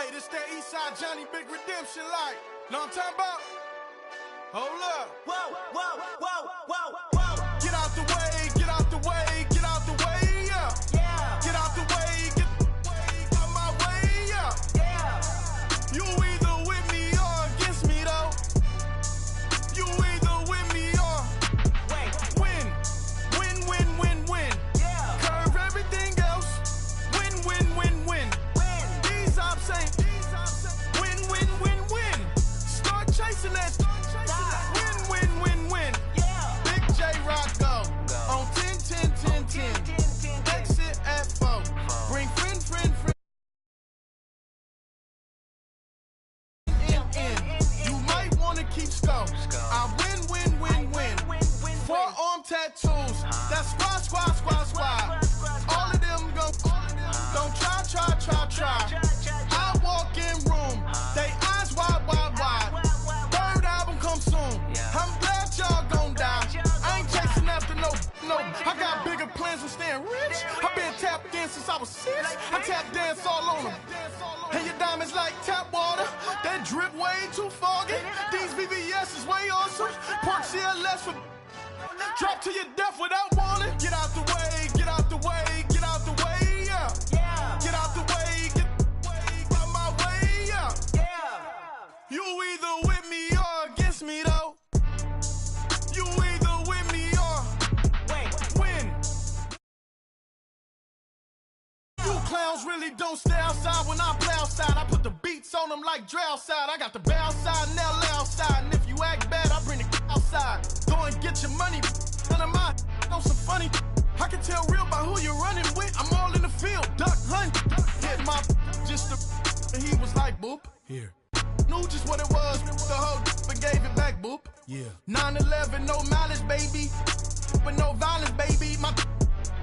Hey, this that Eastside Johnny Big Redemption like. Know what I'm talking about? Hold up. Whoa, whoa, whoa, whoa, whoa. Get out the way, get out the way, get out the way, yeah. Yeah. Get out the way, get out my way, yeah. Yeah. You either with me or against me though. You either with me or win. Win, win, win, win. Yeah. Curve everything else. Win, win, win, win. These ops ain't. Win, win, win, win. Start chasing that. Win, win, win, win. Yeah. Big J Rock go. On 10, 10, 10, 10. Exit at 4. Bring friend. You might wanna keep score. I win, win, win, win. Forearm tattoos. That's squad. All of them go. Don't try. I walk in room. They eyes wide. Third album come soon. I'm glad y'all gon' die. I ain't chasing after no. I got bigger plans than staying rich. I been tap dancing since I was 6. I tap dance all on them. And your diamonds like tap water. That drip way too foggy. These VVS is way awesome. Park CLS for drop to your death without warning. Get out the way, get out the way, get out the way, yeah. Yeah. Get out the way, get out my way, yeah. Yeah. You either with me or against me though. You either with me or win. You clowns really don't stay outside when I play outside. I put the beats on them like Dre outside. I got the bow side and LA outside. And if you act bad, I bring the outside. Go and get your money. None of my know some funny. I can tell real by who you're running with. I'm all in the field, duck hunt. Hit my just the. And he was like, boop. Here. Knew just what it was. The whole but gave it back, boop. Yeah. 9/11, no malice, baby. But no violence, baby. My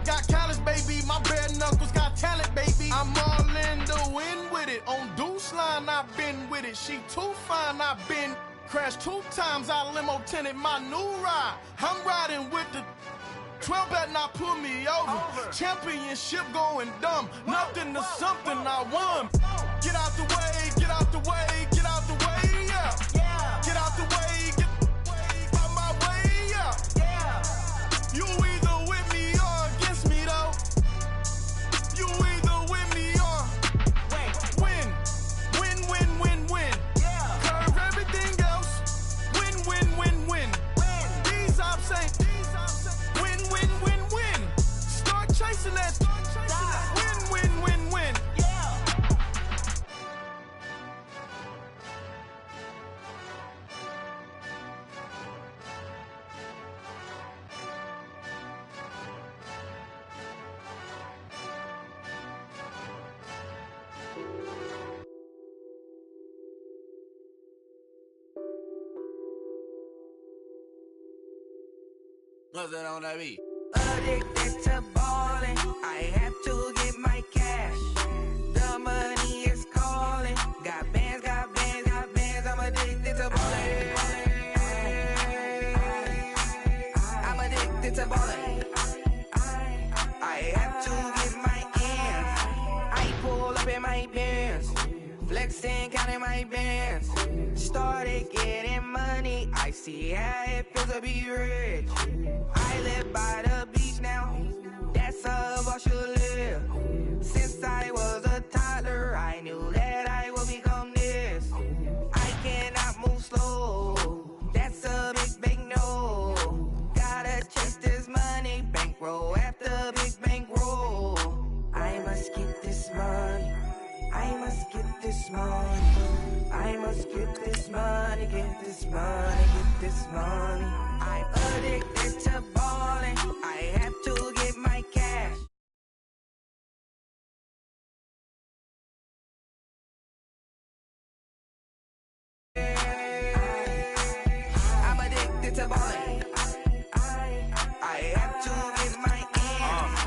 got callous, baby. My bare knuckles got talent, baby. I'm all in the wind with it. On Deuce line, I've been with it. She too fine, I've been crashed 2 times. I limo tinted my new ride. I'm riding with the 12 better not pull me over. Championship going dumb. Nothing to something I won. Get out the way, get out the way, get out the way, yeah. Yeah. Get out the way, get out my way, yeah. Yeah. You either with me or against me though. You either with me or win. Win, win, win, win. Yeah. Curve everything else. Win, win, win, win. These ops ain't. Win, win, win, win. Start chasing that. Win, win, win, win. Yeah. What's that on that beat? Addicted to ballin', I have to get my cash. The money is calling. Got bands, I'm addicted to ballin'. I'm addicted to ballin'. I have to get my ends. I pull up in my pants, flexing, counting my bands. Started getting money, I see how it feels to be rich. I live by the beach now, that's how I should live. Since I was a toddler, I knew that I would become this. I cannot move slow, that's a big no. Gotta chase this money, bankroll after big bankroll. I must get this money, I must get this money. I must get this money, get this money, get this money. I'm addicted to ballin', I have to get my cash. I'm addicted to ballin', I have to get my ends.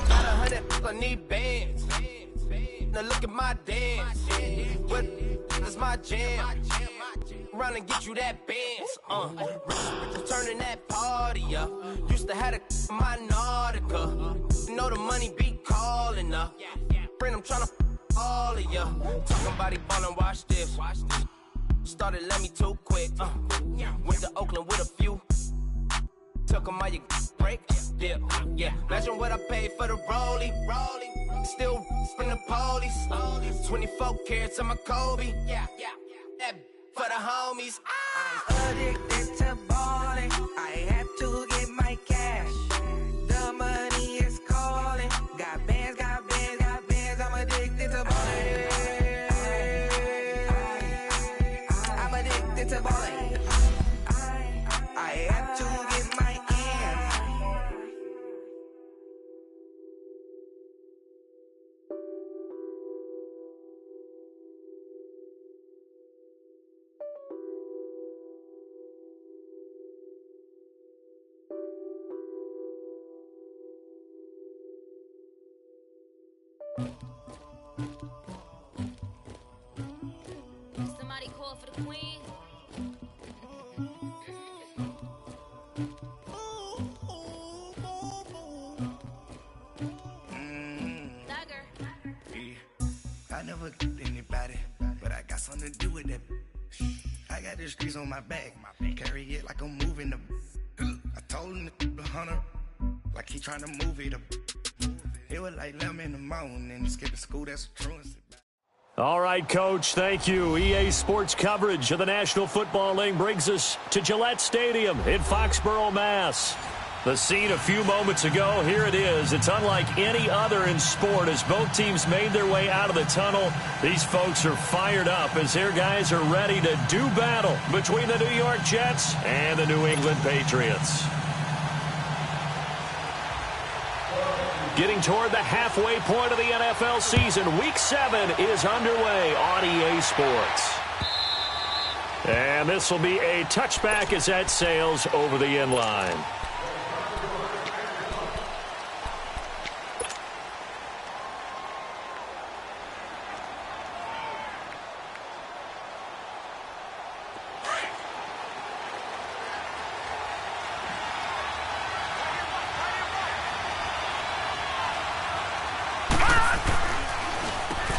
Got 100, I need bands. Now look at my dance. What is my jam? Run and get you that bands. Turning that party up. Used to have a my Nautica. You know the money be calling up. Friend, I'm tryna all of ya. Talking about he ballin', watch this. Started let me too quick. Went to Oakland with a few. Took 'em all you break. Yeah. Imagine what I paid for the rollie. Still from the police. 24 carats on my Kobe. Yeah. That for the homies. I'm addicted to balling. I have to get my cash. The money is calling. Got bands. I'm addicted to balling. I'm addicted to balling. I have to get my ends. Somebody call for the queen. Dagger. I never get anybody, but I got something to do with that. I got the streets on my back, carry it like I'm moving the. I told him the hunter, like he trying to move it up. It was like 11 in the morning, skipping school, that's a truancy. All right, Coach, thank you. EA Sports coverage of the National Football League brings us to Gillette Stadium in Foxborough, Mass. The scene a few moments ago, here it is. It's unlike any other in sport as both teams made their way out of the tunnel. These folks are fired up as their guys are ready to do battle between the New York Jets and the New England Patriots. Getting toward the halfway point of the NFL season, Week 7 is underway on EA Sports. And this will be a touchback as that sails over the end line.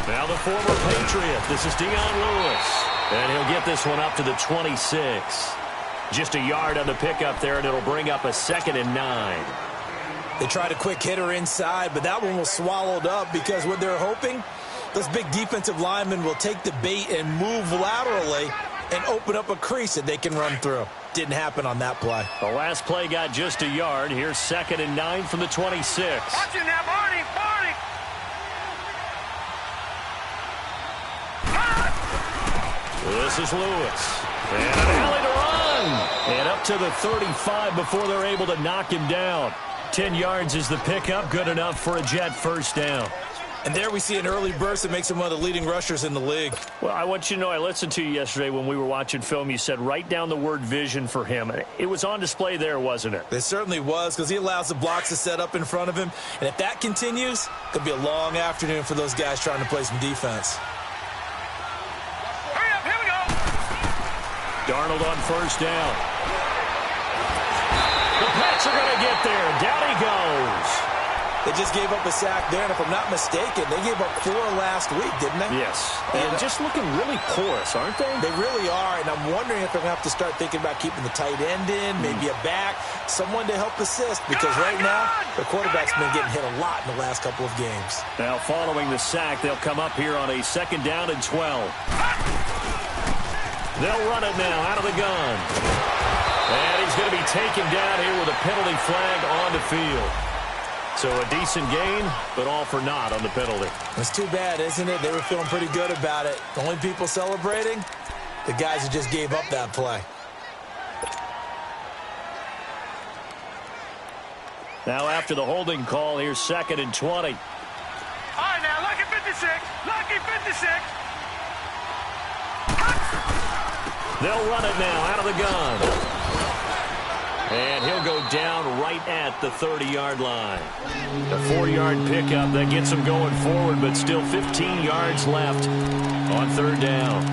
Now the former Patriot, this is Dion Lewis, and he'll get this one up to the 26. Just a yard on the pickup there, and it'll bring up a 2nd and 9. They tried a quick hitter inside, but that one was swallowed up because what they're hoping, those big defensive linemen will take the bait and move laterally and open up a crease that they can run through. Didn't happen on that play. The last play got just a yard. Here's 2nd and 9 from the 26. Watch it now, Barney. This is Lewis. And an alley to run. And up to the 35 before they're able to knock him down. 10 yards is the pickup. Good enough for a Jet first down. And there we see an early burst that makes him one of the leading rushers in the league. Well, I want you to know, I listened to you yesterday when we were watching film. You said write down the word vision for him. It was on display there, wasn't it? It certainly was, because he allows the blocks to set up in front of him. And if that continues, it could be a long afternoon for those guys trying to play some defense. Darnold on first down. The Pats are going to get there. Down he goes. They just gave up a sack there, and if I'm not mistaken, they gave up 4 last week, didn't they? Yes. And just looking really porous, aren't they? They really are, and I'm wondering if they're going to have to start thinking about keeping the tight end in, maybe a back, someone to help assist, because right now, the quarterback's been getting hit a lot in the last couple of games. Now, following the sack, they'll come up here on a 2nd down and 12. They'll run it now out of the gun. And he's going to be taken down here with a penalty flag on the field. So a decent gain, but all for naught on the penalty. It's too bad, isn't it? They were feeling pretty good about it. The only people celebrating, the guys who just gave up that play. Now after the holding call, here's 2nd and 20. All right, now, lucky 56. Lucky 56. They'll run it now out of the gun. And he'll go down right at the 30-yard line. A 4-yard pickup that gets him going forward, but still 15 yards left on 3rd down.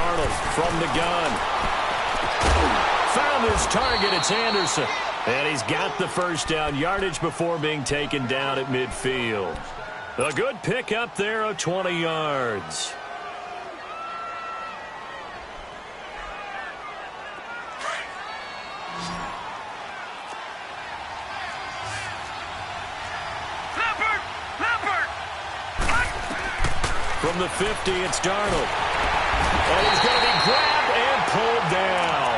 Darnold from the gun. Found his target. It's Anderson. And he's got the first down yardage before being taken down at midfield. A good pick up there of 20 yards. From the 50, it's Darnold. And he's going to be grabbed and pulled down.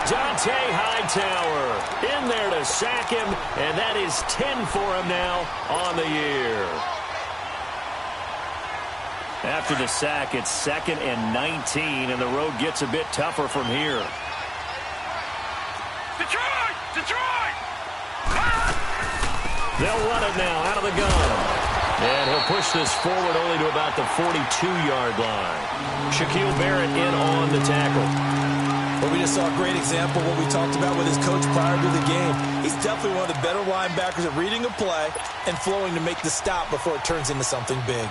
Dante Hightower in there to sack him, and that is 10 for him now on the year. After the sack, it's 2nd and 19, and the road gets a bit tougher from here. Detroit! Detroit! They'll run it now out of the gun. And he'll push this forward only to about the 42-yard line. Shaquille Barrett in on the tackle. Well, we just saw a great example of what we talked about with his coach prior to the game. He's definitely one of the better linebackers at reading a play and flowing to make the stop before it turns into something big.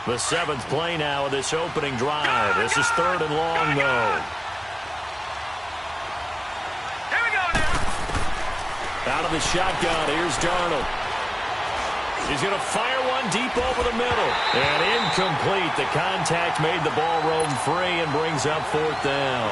The 7th play now of this opening drive. This is 3rd and long, though. Out of the shotgun, here's Darnold. He's going to fire one deep over the middle. And incomplete. The contact made the ball roam free and brings up 4th down.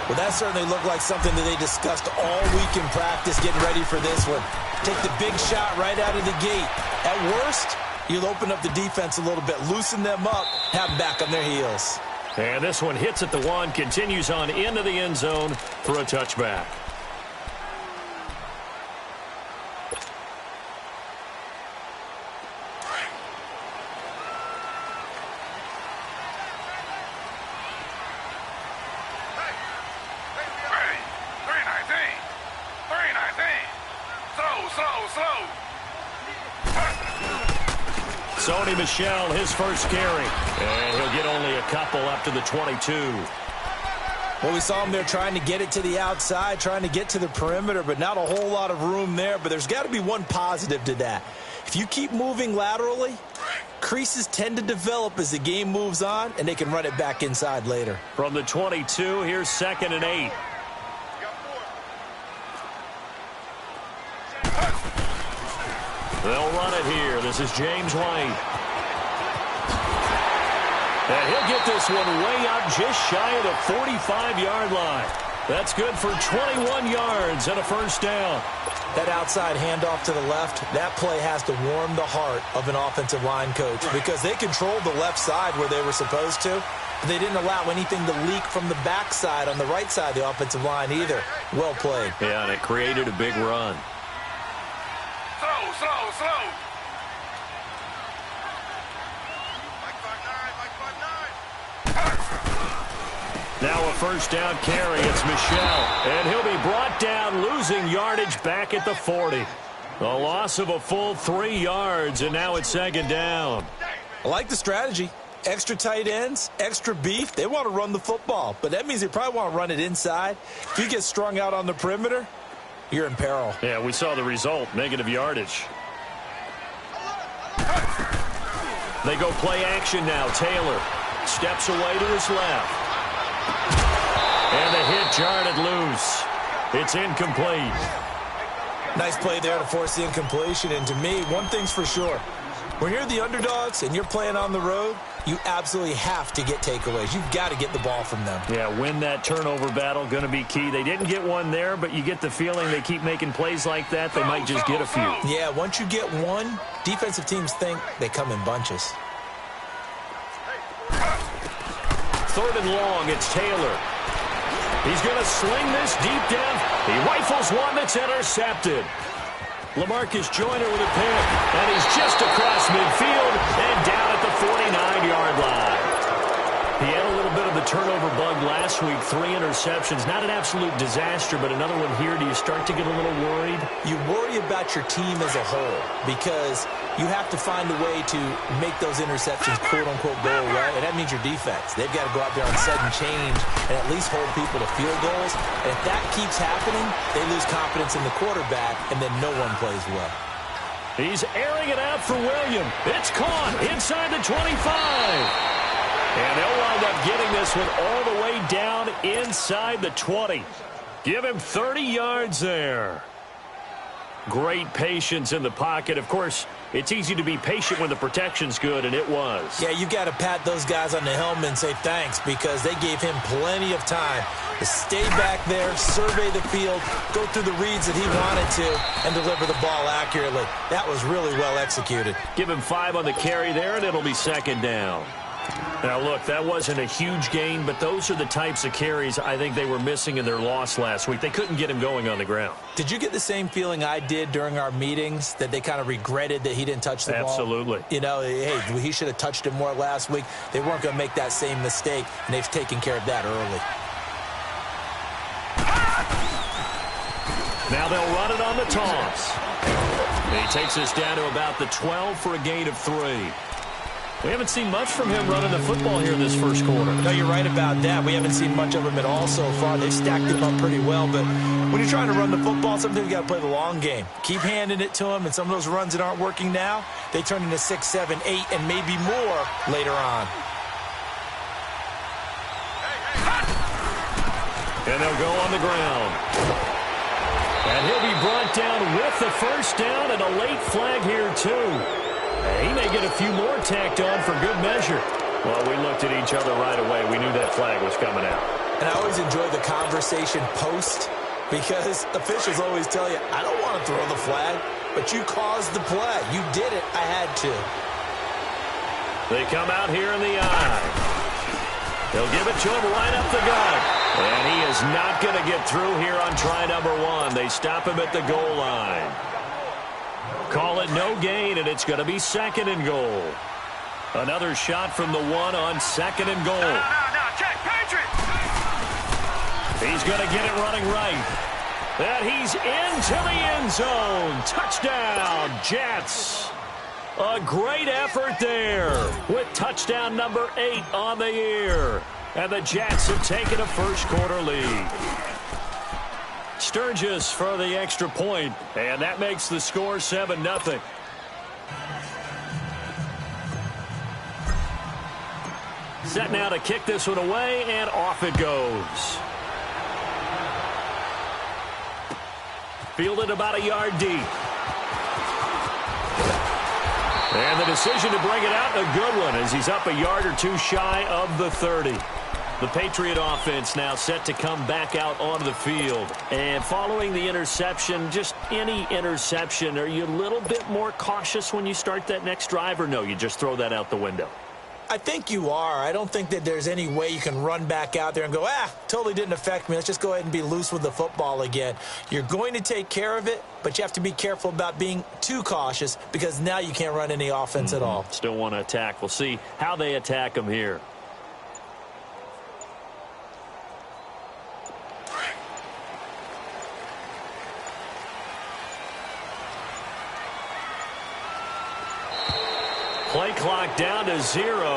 Well, that certainly looked like something that they discussed all week in practice getting ready for this one. Take the big shot right out of the gate. At worst, you'll open up the defense a little bit, loosen them up, have them back on their heels. And this one hits at the 1, continues on into the end zone for a touchback. Sony Michel, his first carry. And he'll get only a couple up to the 22. Well, we saw him there trying to get it to the outside, trying to get to the perimeter, but not a whole lot of room there. But there's got to be one positive to that. If you keep moving laterally, creases tend to develop as the game moves on, and they can run it back inside later. From the 22, here's 2nd and 8. They'll run it here. This is James White. And he'll get this one way up just shy of the 45-yard line. That's good for 21 yards and a first down. That outside handoff to the left, that play has to warm the heart of an offensive line coach because they controlled the left side where they were supposed to. But they didn't allow anything to leak from the backside on the right side of the offensive line either. Well played. Yeah, and it created a big run. Slow. Now a first down carry. It's Michel. And he'll be brought down, losing yardage back at the 40. A loss of a full 3 yards, and now it's 2nd down. I like the strategy. Extra tight ends, extra beef. They want to run the football, but that means they probably want to run it inside. If you get strung out on the perimeter, you're in peril. Yeah, we saw the result, negative yardage. They go play action now. Taylor steps away to his left. And the hit jarred it loose. It's incomplete. Nice play there to force the incompletion. And to me, one thing's for sure. When you're the underdogs and you're playing on the road, you absolutely have to get takeaways. You've got to get the ball from them. Yeah, win that turnover battle, going to be key. They didn't get one there, but you get the feeling they keep making plays like that, they might just get a few. Yeah, once you get one, defensive teams think they come in bunches. 3rd and long, it's Taylor. He's going to sling this deep down. He rifles one that's intercepted. LaMarcus Joyner with a pick, and he's just across midfield and down at the 49-yard line. He had a little bit of the turnover bug last week, 3 interceptions. Not an absolute disaster, but another one here. Do you start to get a little worried? You worry about your team as a whole because you have to find a way to make those interceptions quote-unquote go away, and that means your defense. They've got to go out there on sudden change and at least hold people to field goals. And if that keeps happening, they lose confidence in the quarterback, and then no one plays well. He's airing it out for William. It's caught inside the 25. And they'll wind up getting this one all the way down inside the 20. Give him 30 yards there. Great patience in the pocket. Of course, it's easy to be patient when the protection's good, and it was. Yeah, you got to pat those guys on the helmet and say thanks because they gave him plenty of time to stay back there, survey the field, go through the reads that he wanted to, and deliver the ball accurately. That was really well executed. Give him 5 on the carry there, and it'll be second down. Now, look, that wasn't a huge gain, but those are the types of carries I think they were missing in their loss last week. They couldn't get him going on the ground. Did you get the same feeling I did during our meetings, that they kind of regretted that he didn't touch the ball? Absolutely. You know, hey, he should have touched it more last week. They weren't going to make that same mistake, and they've taken care of that early. Now they'll run it on the toss. He takes us down to about the 12 for a gain of 3. We haven't seen much from him running the football here this first quarter. No, you're right about that. We haven't seen much of him at all so far. They've stacked him up pretty well, but when you're trying to run the football, sometimes you got to play the long game. Keep handing it to him, and some of those runs that aren't working now, they turn into 6, 7, 8, and maybe more later on. And they'll go on the ground. And he'll be brought down with the first down and a late flag here, too. He may get a few more tacked on for good measure. Well, we looked at each other right away. We knew that flag was coming out. And I always enjoy the conversation post because officials always tell you, I don't want to throw the flag, but you caused the play. You did it. I had to. They come out here in the eye. They'll give it to him right up the gut. And he is not going to get through here on try number 1. They stop him at the goal line. Call it no gain, and it's going to be second and goal. Another shot from the 1 on second and goal. No, check, Patriots! He's going to get it running right. And he's into the end zone. Touchdown, Jets. A great effort there with touchdown number 8 on the year. And the Jets have taken a first quarter lead. Sturgis for the extra point, and that makes the score 7-0. Set now to kick this one away, and off it goes. Fielded about a yard deep. And the decision to bring it out, a good one, as he's up a yard or 2 shy of the 30. The Patriot offense now set to come back out onto the field. And following the interception, just any interception, are you a little bit more cautious when you start that next drive, or no, you just throw that out the window? I think you are. I don't think that there's any way you can run back out there and go, totally didn't affect me. Let's just go ahead and be loose with the football again. You're going to take care of it, but you have to be careful about being too cautious because now you can't run any offense at all. Still want to attack. We'll see how they attack them here. Play clock down to 0,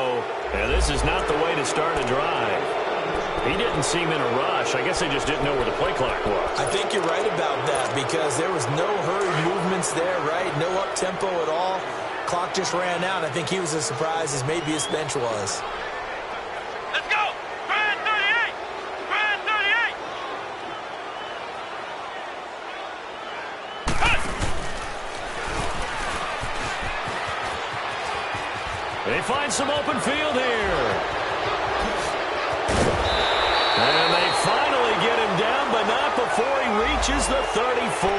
and this is not the way to start a drive. He didn't seem in a rush. I guess they just didn't know where the play clock was. I think you're right about that because there was no hurried movements there, right? No up-tempo at all. Clock just ran out. I think he was as surprised as maybe his bench was. Let's go! Brand 38! Brand 38! They find some open field here. And they finally get him down, but not before he reaches the 34.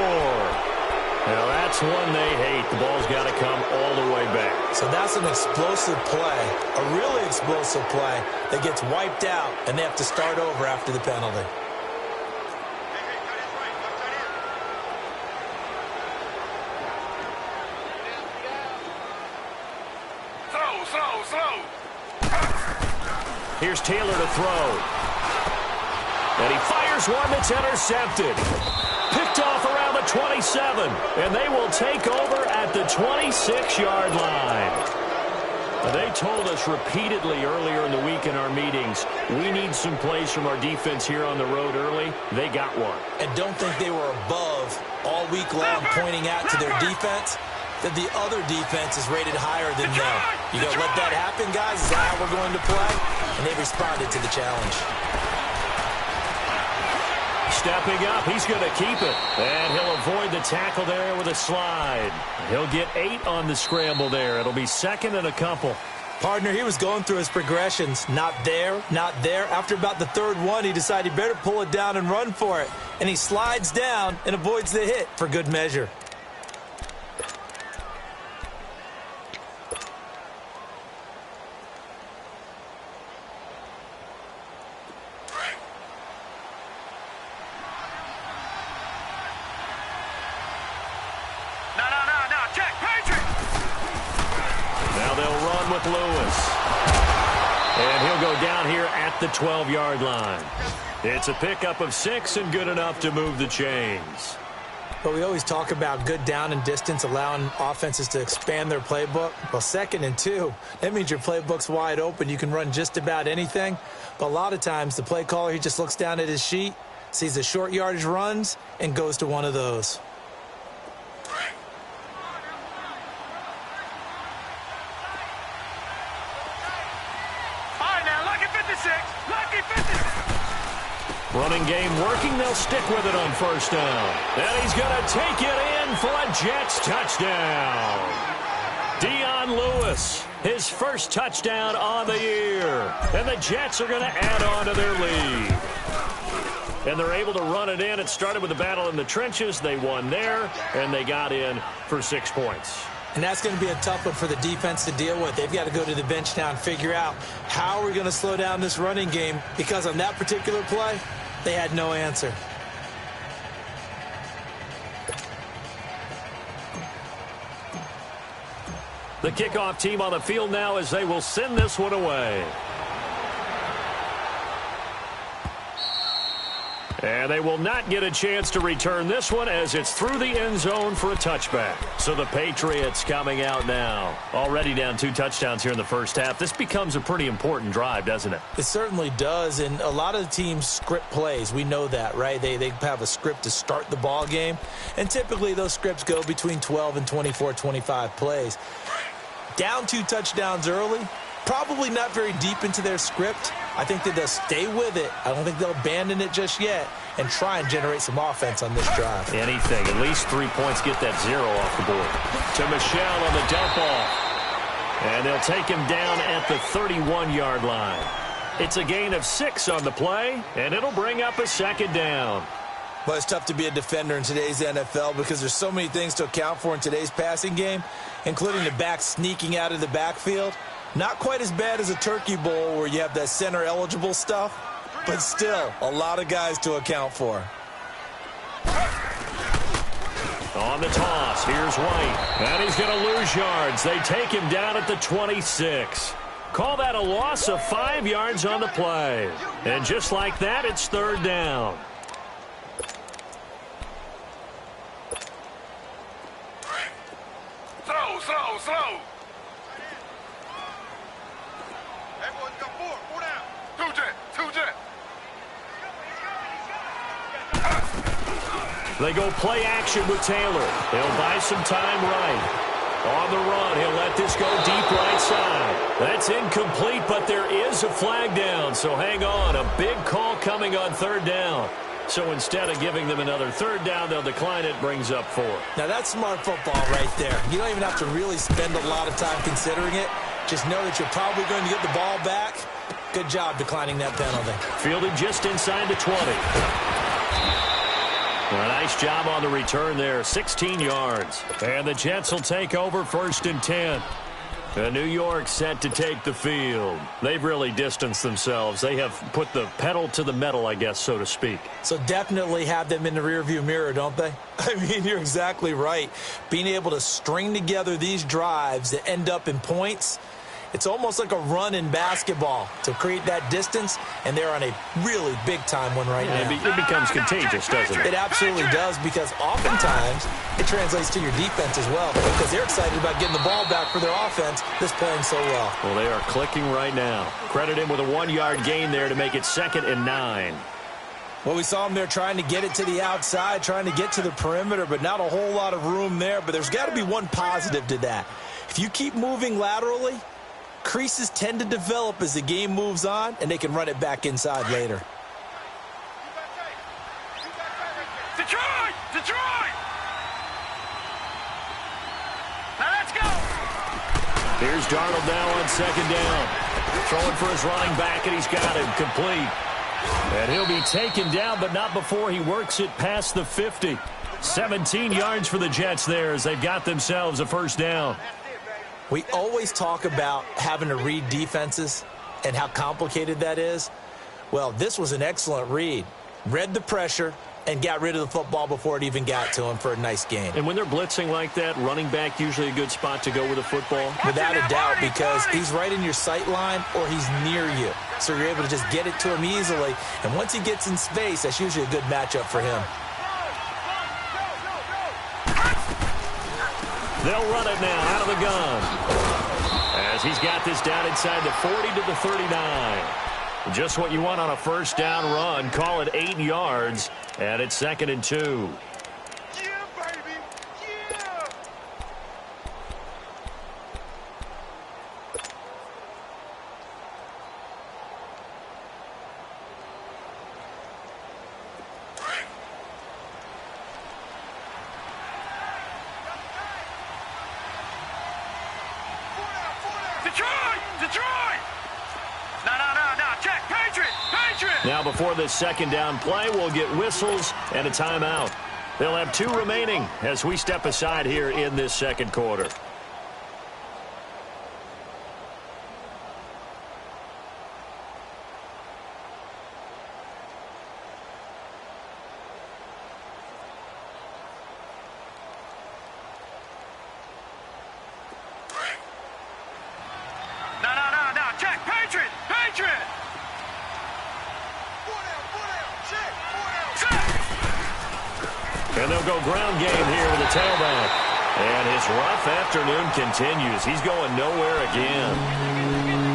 Now that's one they hate. The ball's got to come all the way back. So that's an explosive play, a really explosive play that gets wiped out, and they have to start over after the penalty. Slow. Here's Taylor to throw. And he fires one that's intercepted. Picked off around the 27. And they will take over at the 26-yard line. They told us repeatedly earlier in the week in our meetings, we need some plays from our defense here on the road early. They got one. And don't think they were above all week long pointing out to their defense. that the other defense is rated higher than them. You gonna let that happen, guys? Is that how we're going to play? And they responded to the challenge. Stepping up, he's going to keep it. And he'll avoid the tackle there with a slide. He'll get 8 on the scramble there. It'll be second and a couple. Partner, he was going through his progressions. Not there, not there. After about the third one, he decided he better pull it down and run for it. And he slides down and avoids the hit for good measure. Lewis. And he'll go down here at the 12-yard line. It's a pickup of 6 and good enough to move the chains. But we always talk about good down and distance, allowing offenses to expand their playbook. Well, 2nd and 2, that means your playbook's wide open. You can run just about anything. But a lot of times the play caller, he just looks down at his sheet, sees the short yardage runs, and goes to one of those. Running game working. They'll stick with it on first down. And he's going to take it in for a Jets touchdown. Dion Lewis, his first touchdown on the year. And the Jets are going to add on to their lead. And they're able to run it in. It started with a battle in the trenches. They won there, and they got in for 6 points. And that's going to be a tough one for the defense to deal with. They've got to go to the bench now and figure out how we're going to slow down this running game, because on that particular play, they had no answer. The kickoff team on the field now as they will send this one away. And they will not get a chance to return this one as it's through the end zone for a touchback. So the Patriots coming out now. Already down 2 touchdowns here in the first half. This becomes a pretty important drive, doesn't it? It certainly does, and a lot of the teams script plays. We know that, right? They have a script to start the ball game, and typically those scripts go between 12 and 24, 25 plays. Down 2 touchdowns early, probably not very deep into their script. I think that they'll stay with it. I don't think they'll abandon it just yet and try and generate some offense on this drive. Anything. At least 3 points, get that 0 off the board. To Michelle on the dump off. And they'll take him down at the 31-yard line. It's a gain of 6 on the play, and it'll bring up a 2nd down. Well, it's tough to be a defender in today's NFL because there's so many things to account for in today's passing game, including the back sneaking out of the backfield. Not quite as bad as a turkey bowl where you have that center-eligible stuff, but still a lot of guys to account for. On the toss, here's White, and he's going to lose yards. They take him down at the 26. Call that a loss of 5 yards on the play. And just like that, it's 3rd down. Slow. They go play action with Taylor. He'll buy some time right. On the run, he'll let this go deep right side. That's incomplete, but there is a flag down, so hang on. A big call coming on 3rd down. So instead of giving them another 3rd down, they'll decline it, brings up 4. Now that's smart football right there. You don't even have to really spend a lot of time considering it. Just know that you're probably going to get the ball back. Good job declining that penalty. Fielded just inside the 20. A nice job on the return there, 16 yards. And the Jets will take over 1st and 10. New York set to take the field. They've really distanced themselves. They have put the pedal to the metal, I guess, so to speak. So definitely have them in the rearview mirror, don't they? I mean, you're exactly right. Being able to string together these drives that end up in points, it's almost like a run in basketball to create that distance, and they're on a really big-time one right now. It becomes contagious, doesn't it? It absolutely does, because oftentimes it translates to your defense as well, because they're excited about getting the ball back for their offense that's playing so well. Well, they are clicking right now. Credit him with a 1-yard gain there to make it 2nd and 9. Well, we saw him there trying to get it to the outside, trying to get to the perimeter, but not a whole lot of room there. But there's got to be one positive to that. If you keep moving laterally, creases tend to develop as the game moves on, and they can run it back inside later. Detroit! Detroit! Now let's go! Here's Darnold now on second down. Throwing for his running back, and he's got him complete. And he'll be taken down, but not before he works it past the 50. 17 yards for the Jets there as they've got themselves a first down. We always talk about having to read defenses and how complicated that is. Well, this was an excellent read. Read the pressure and got rid of the football before it even got to him for a nice gain. And when they're blitzing like that, running back usually a good spot to go with the football? Without a doubt, because he's right in your sight line or he's near you. So you're able to just get it to him easily. And once he gets in space, that's usually a good matchup for him. They'll run it now out of the gun. As he's got this down inside the 40 to the 39. Just what you want on a first down run. Call it 8 yards. And it's 2nd and 2. Yeah, baby! Yeah! Detroit! Detroit! No, check! Patriot! Patriot! Now before this second down play, we'll get whistles and a timeout. They'll have 2 remaining as we step aside here in this second quarter. No, check! Patriot! Patriot! And they'll go ground game here with the tailback. And his rough afternoon continues. He's going nowhere again.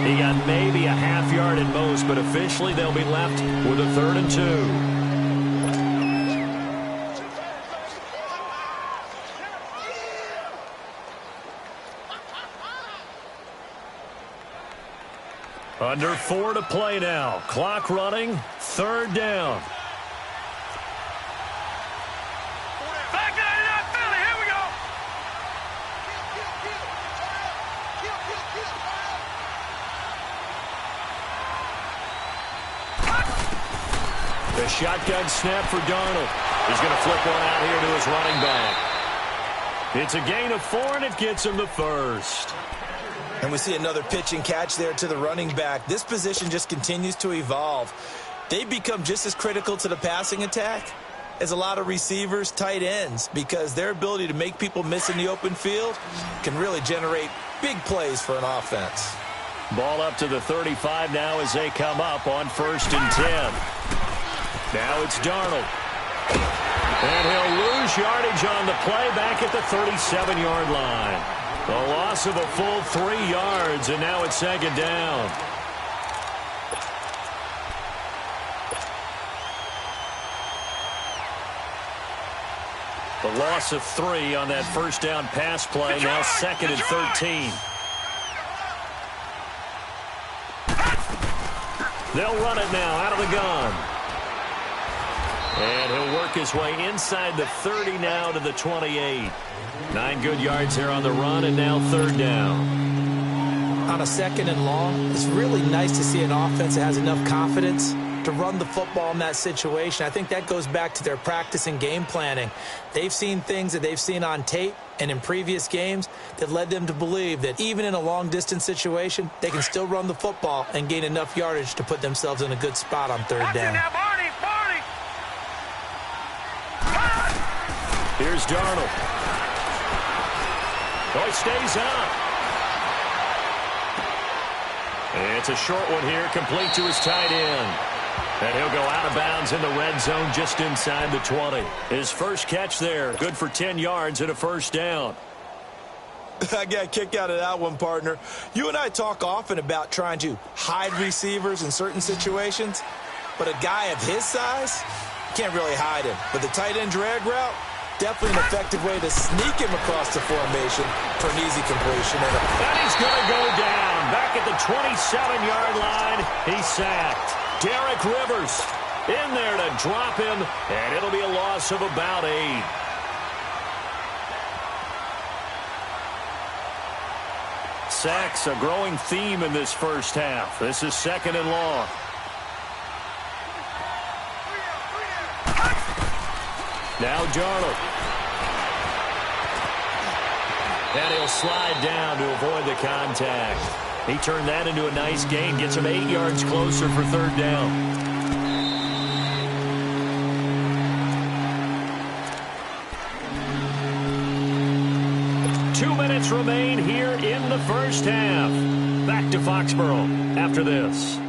He got maybe a half yard at most, but officially they'll be left with a 3rd and 2. Under 4 to play now. Clock running. 3rd down. Back to that Philly. Here we go. The shotgun snap for Darnold. He's going to flip one out here to his running back. It's a gain of 4, and it gets him the first. And we see another pitch and catch there to the running back. This position just continues to evolve. They become just as critical to the passing attack as a lot of receivers, tight ends, because their ability to make people miss in the open field can really generate big plays for an offense. Ball up to the 35 now as they come up on 1st and 10. Now it's Darnold. And he'll lose yardage on the play back at the 37-yard line. A loss of a full 3 yards, and now it's 2nd down. The loss of 3 on that first down pass play, now 2nd and 13. They'll run it now out of the gun. And he'll work his way inside the 30 now to the 28. 9 good yards there on the run, and now 3rd down. On a 2nd and long, it's really nice to see an offense that has enough confidence to run the football in that situation. I think that goes back to their practice and game planning. They've seen things that they've seen on tape and in previous games that led them to believe that even in a long-distance situation, they can still run the football and gain enough yardage to put themselves in a good spot on 3rd down. Here's Darnold. Oh, he stays up. It's a short one here, complete to his tight end. And he'll go out of bounds in the red zone just inside the 20. His first catch there, good for 10 yards and a first down. I got a kick out of that one, partner. You and I talk often about trying to hide receivers in certain situations. but a guy of his size, can't really hide him. But the tight end drag route, definitely an effective way to sneak him across the formation for an easy completion. And he's going to go down. Back at the 27-yard line, he's sacked. Derek Rivers in there to drop him, and it'll be a loss of about 8. Sacks, a growing theme in this first half. This is 2nd and long. Now Darnold. And he'll slide down to avoid the contact. He turned that into a nice gain. Gets him 8 yards closer for 3rd down. Two minutes remain here in the first half. Back to Foxborough after this.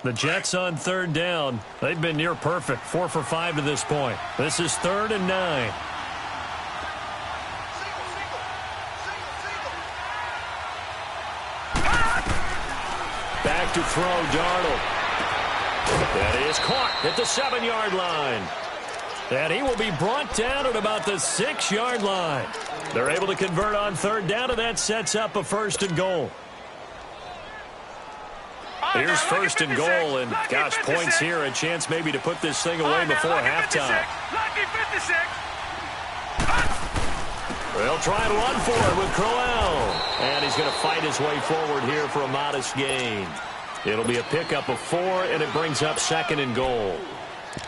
The Jets on 3rd down. They've been near perfect. 4 for 5 to this point. This is 3rd and 9. Back to throw, Darnold. That is caught at the 7-yard line. And he will be brought down at about the 6-yard line. They're able to convert on 3rd down, and that sets up a 1st and goal. Here's 1st and goal, and gosh, points here, a chance maybe to put this thing away before halftime. They'll try and run for it with Crowell, and he's going to fight his way forward here for a modest gain. It'll be a pickup of 4, and it brings up 2nd and goal.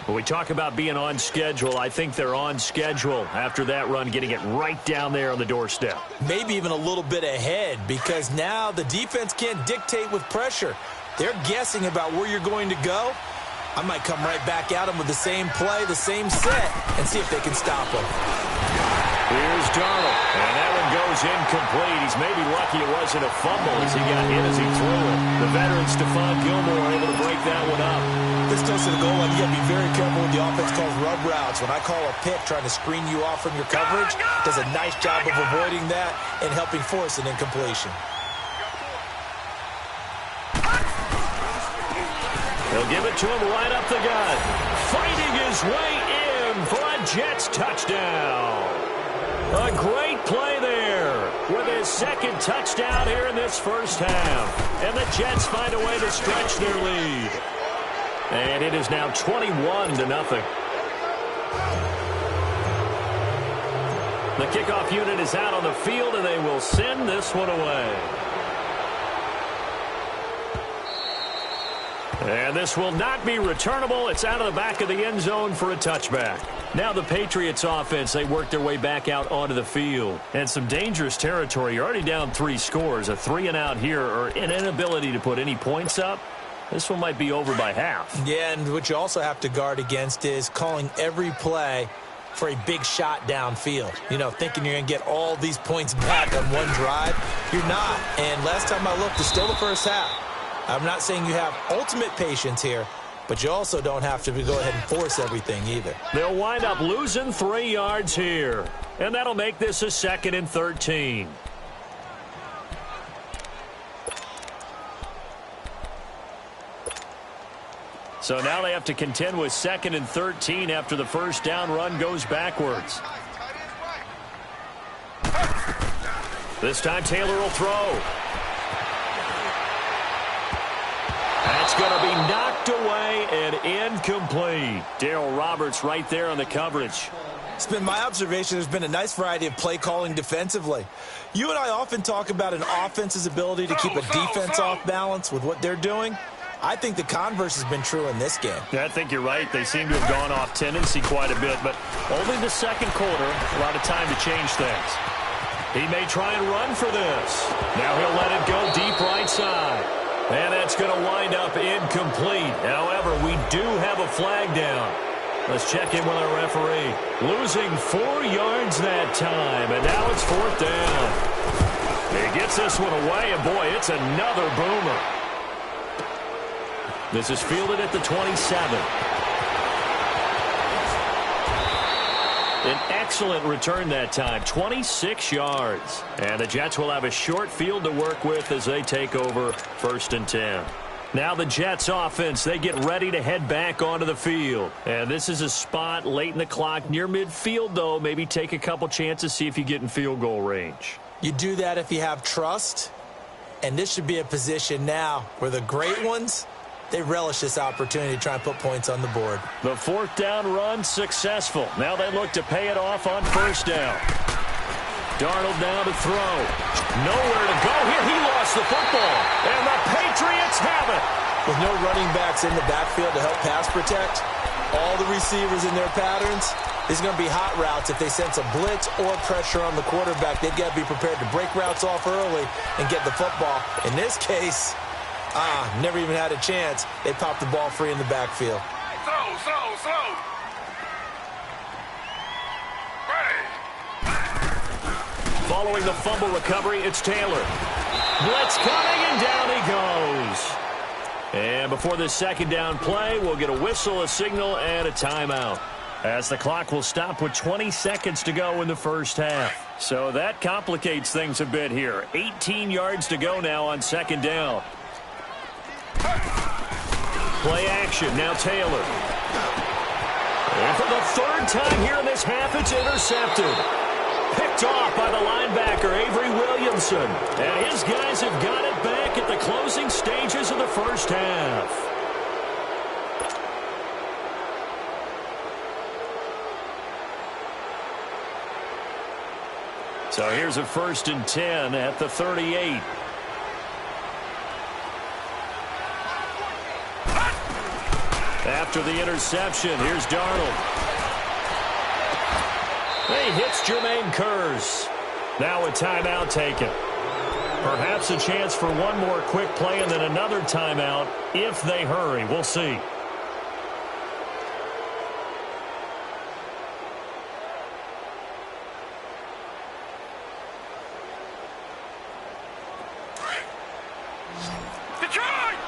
When we talk about being on schedule, I think they're on schedule after that run, getting it right down there on the doorstep. Maybe even a little bit ahead, because now the defense can't dictate with pressure. They're guessing about where you're going to go. I might come right back at them with the same play, the same set, and see if they can stop them. Here's Darnold, and that one goes incomplete. He's maybe lucky it wasn't a fumble as he got hit as he threw it. The veteran Stephon Gilmore able to break that one up. This goes to the goal line. You got to be very careful when the offense calls rub routes. When I call a pick trying to screen you off from your coverage, does a nice job of avoiding that and helping force an incompletion. They'll give it to him right up the gut. Fighting his way in for a Jets touchdown. A great play there with his 2nd touchdown here in this first half. And the Jets find a way to stretch their lead. And it is now 21-0. The kickoff unit is out on the field, and they will send this one away. And this will not be returnable. It's out of the back of the end zone for a touchback. Now the Patriots offense, they work their way back out onto the field. And some dangerous territory. You're already down 3 scores. A 3-and-out here, or an inability to put any points up. This one might be over by half. Yeah, and what you also have to guard against is calling every play for a big shot downfield. You know, thinking you're going to get all these points back on one drive. You're not. And last time I looked, it's still the first half. I'm not saying you have ultimate patience here, but you also don't have to go ahead and force everything either. They'll wind up losing 3 yards here, and that'll make this a 2nd and 13. So now they have to contend with 2nd and 13 after the first down run goes backwards. This time Taylor will throw. That's going to be knocked away and incomplete. Darryl Roberts right there on the coverage. It's been my observation there's been a nice variety of play calling defensively. You and I often talk about an offense's ability to keep a defense off balance with what they're doing. I think the converse has been true in this game. Yeah, I think you're right. They seem to have gone off tendency quite a bit, but only the 2nd quarter, a lot of time to change things. He may try and run for this. Now he'll let it go deep right side. And that's going to wind up incomplete. However, we do have a flag down. Let's check in with our referee. Losing 4 yards that time, and now it's 4th down. He gets this one away, and boy, it's another boomer. This is fielded at the 27. An excellent return that time, 26 yards. And the Jets will have a short field to work with as they take over 1st and 10. Now the Jets offense, they get ready to head back onto the field. And this is a spot late in the clock near midfield, though. Maybe take a couple chances, see if you get in field goal range. You do that if you have trust. And this should be a position now where the great ones, they relish this opportunity to try and put points on the board. The 4th down run successful. Now they look to pay it off on 1st down. Darnold down to throw. Nowhere to go here. He lost the football. And the Patriots have it. With no running backs in the backfield to help pass protect, all the receivers in their patterns, these are going to be hot routes. If they sense a blitz or pressure on the quarterback, they've got to be prepared to break routes off early and get the football. In this case, never even had a chance. They popped the ball free in the backfield. Slow. Ready. Following the fumble recovery, it's Taylor. Blitz coming, and down he goes. And before this 2nd down play, we'll get a whistle, a signal, and a timeout, as the clock will stop with 20 seconds to go in the 1st half. So that complicates things a bit here. 18 yards to go now on 2nd down. Play action, now Taylor. And for the 3rd time here in this half, it's intercepted. Picked off by the linebacker, Avery Williamson. And his guys have got it back at the closing stages of the 1st half. So here's a 1st and 10 at the 38. After the interception, here's Darnold. He hits Jermaine Kearse. Now a timeout taken. Perhaps a chance for one more quick play and then another timeout if they hurry. We'll see.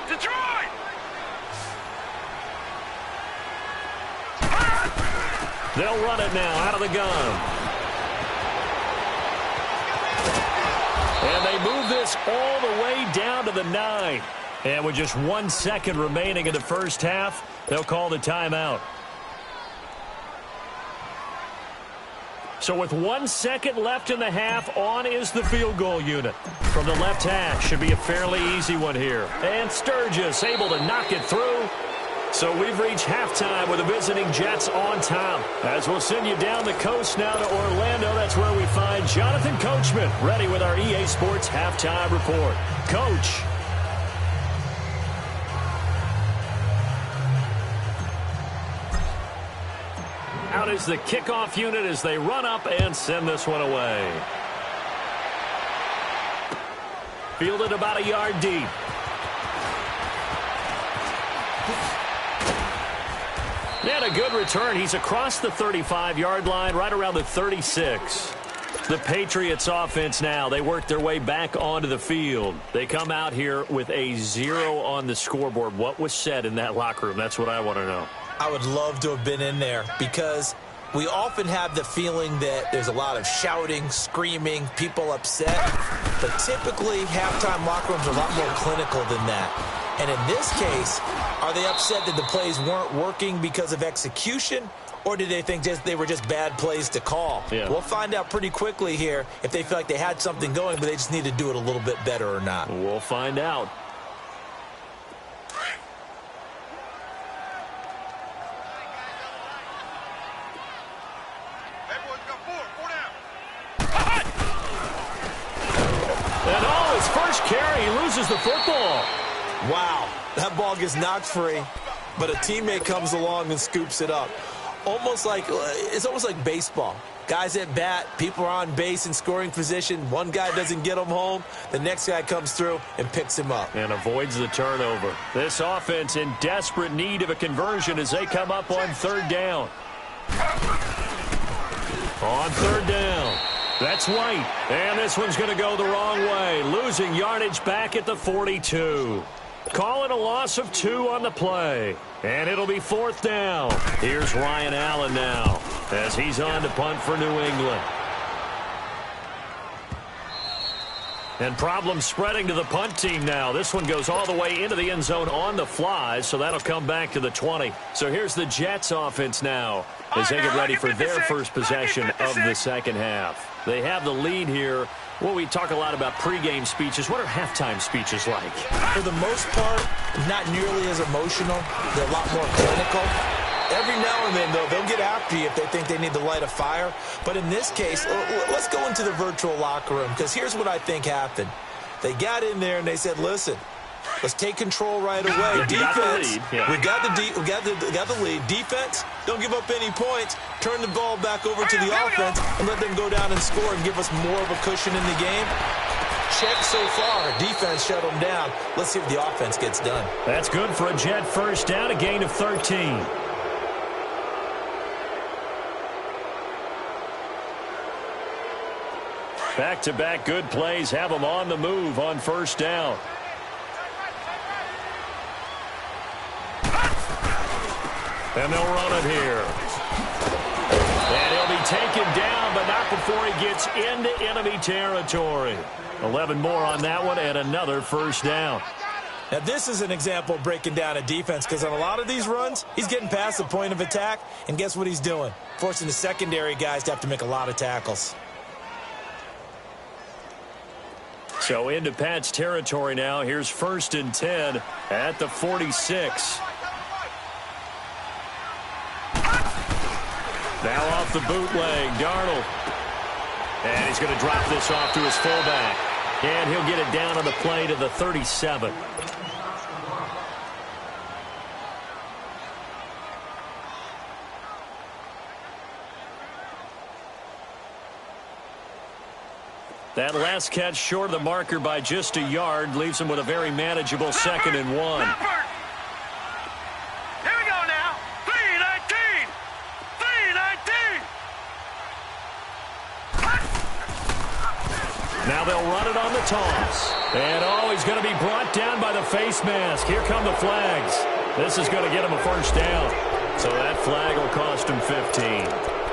Detroit! They'll run it now out of the gun. And they move this all the way down to the 9. And with just 1 second remaining in the 1st half, they'll call the timeout. So with 1 second left in the half, on is the field goal unit. From the left hash, should be a fairly easy one here. And Sturgis able to knock it through. So we've reached halftime with the visiting Jets on top. As we'll send you down the coast now to Orlando, that's where we find Jonathan Coachman ready with our EA Sports halftime report. Coach. Out is the kickoff unit as they run up and send this one away. Fielded about a yard deep. And a good return. He's across the 35-yard line, right around the 36. The Patriots offense now, they work their way back onto the field. They come out here with a 0 on the scoreboard. What was said in that locker room? That's what I want to know. I would love to have been in there because we often have the feeling that there's a lot of shouting, screaming, people upset. But typically, halftime locker rooms are a lot more clinical than that. And in this case, are they upset that the plays weren't working because of execution? Or do they think they were just bad plays to call? Yeah. We'll find out pretty quickly here if they feel like they had something going, but they just need to do it a little bit better or not. We'll find out. And his first carry, he loses the football. Wow, that ball gets knocked free, but a teammate comes along and scoops it up. It's almost like baseball. Guys at bat, people are on base in scoring position. One guy doesn't get him home. The next guy comes through and picks him up. And avoids the turnover. This offense in desperate need of a conversion as they come up on 3rd down. On 3rd down. That's White. And this one's going to go the wrong way. Losing yardage back at the 42. Calling a loss of 2 on the play. And it'll be 4th down. Here's Ryan Allen now. as he's on to punt for New England. And problems spreading to the punt team now. This one goes all the way into the end zone on the fly, so that'll come back to the 20. So here's the Jets offense now as they get ready for their first possession of the second half. They have the lead here. Well, we talk a lot about pregame speeches. What are halftime speeches like? For the most part, not nearly as emotional. They're a lot more clinical. Every now and then, though, they'll get after you if they think they need to light a fire. But in this case, let's go into the virtual locker room, because here's what I think happened. They got in there and they said, listen, let's take control right away. Defense, we got the lead. Defense, don't give up any points. Turn the ball back over to the offense and let them go down and score and give us more of a cushion in the game. Check so far. Defense shut them down. Let's see if the offense gets done. That's good for a Jet first down, a gain of 13. Back-to-back good plays have them on the move on first down. And they'll run it here. And he'll be taken down, but not before he gets into enemy territory. 11 more on that one and another first down. Now, this is an example of breaking down a defense, because on a lot of these runs, he's getting past the point of attack, and guess what he's doing? Forcing the secondary guys to have to make a lot of tackles. So into Pat's territory now. Here's 1st and 10 at the 46. Now off the bootleg, Darnold. And he's going to drop this off to his fullback. And he'll get it down on the play to the 37. That last catch short of the marker by just a yard leaves him with a very manageable 2nd and 1. Here we go now. 3-19. 3-19. Now they'll run it on the toss. And, he's going to be brought down by the face mask. Here come the flags. This is going to get him a first down. So that flag will cost him 15.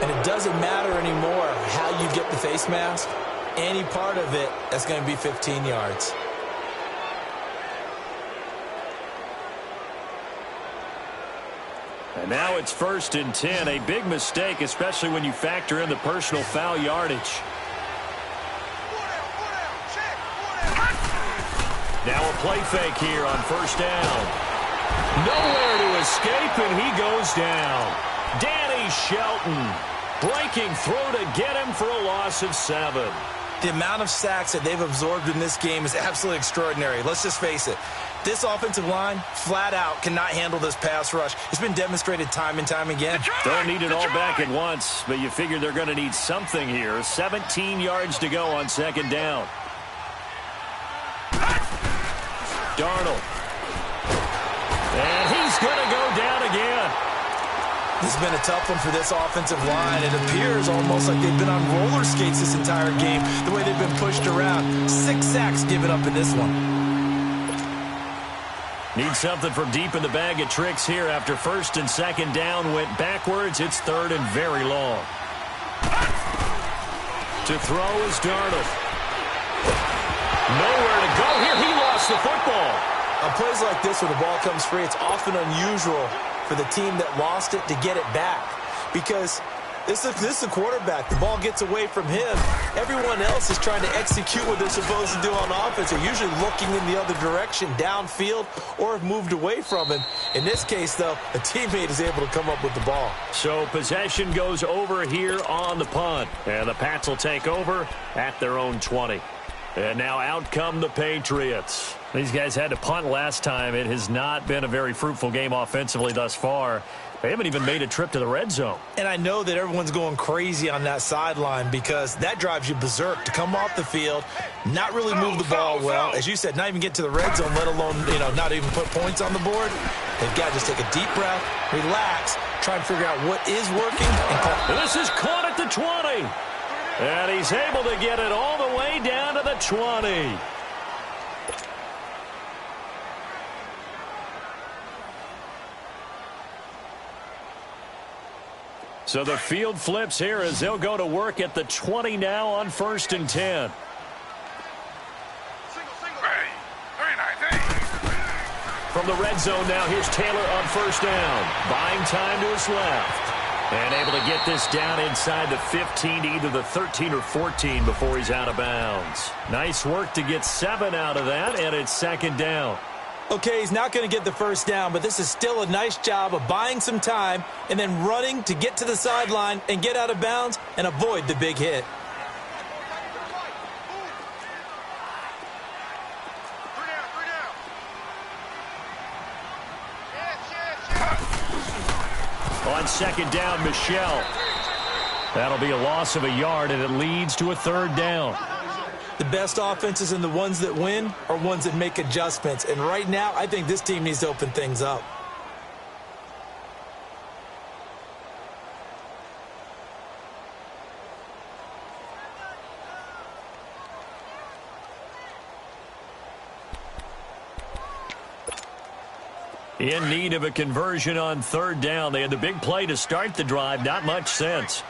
And it doesn't matter anymore how you get the face mask. Any part of it, that's going to be 15 yards. And now it's 1st and 10. A big mistake, especially when you factor in the personal foul yardage. Now a play fake here on first down. Nowhere to escape, and he goes down. Danny Shelton breaking through to get him for a loss of 7. The amount of sacks that they've absorbed in this game is absolutely extraordinary. Let's just face it. This offensive line, flat out, cannot handle this pass rush. It's been demonstrated time and time again. Don't need it all back at once, but you figure they're going to need something here. 17 yards to go on 2nd down. Darnold. And he's going to go down again. This has been a tough one for this offensive line. It appears almost like they've been on roller skates this entire game, the way they've been pushed around. 6 sacks given up in this one. Need something from deep in the bag of tricks here after 1st and 2nd down went backwards. It's 3rd and very long. To throw is Darnold. Nowhere to go here. He lost the football. On plays like this where the ball comes free, it's often unusual for the team that lost it to get it back, because this is the quarterback. The ball gets away from him. Everyone else is trying to execute what they're supposed to do on offense. They're usually looking in the other direction, downfield, or have moved away from him. In this case, though, a teammate is able to come up with the ball. So possession goes over here on the punt, and the Pats will take over at their own 20. And now out come the Patriots. These guys had to punt last time. It has not been a very fruitful game offensively thus far. They haven't even made a trip to the red zone. And I know that everyone's going crazy on that sideline, because that drives you berserk to come off the field, not really move the ball well. As you said, not even get to the red zone, let alone, not even put points on the board. They've got to just take a deep breath, relax, try and figure out what is working. And this is caught at the 20. And he's able to get it all the way down to the 20. So the field flips here as they'll go to work at the 20 now on 1st and 10. From the red zone now, here's Taylor on 1st down. Buying time to his left. And able to get this down inside the 15 to either the 13 or 14 before he's out of bounds. Nice work to get 7 out of that, and it's 2nd down. Okay, he's not going to get the 1st down, but this is still a nice job of buying some time and then running to get to the sideline and get out of bounds and avoid the big hit. On 2nd down, Michelle. That'll be a loss of a yard, and it leads to a 3rd down. The best offenses and the ones that win are ones that make adjustments. And right now, I think this team needs to open things up. In need of a conversion on 3rd down. They had the big play to start the drive. Not much sense.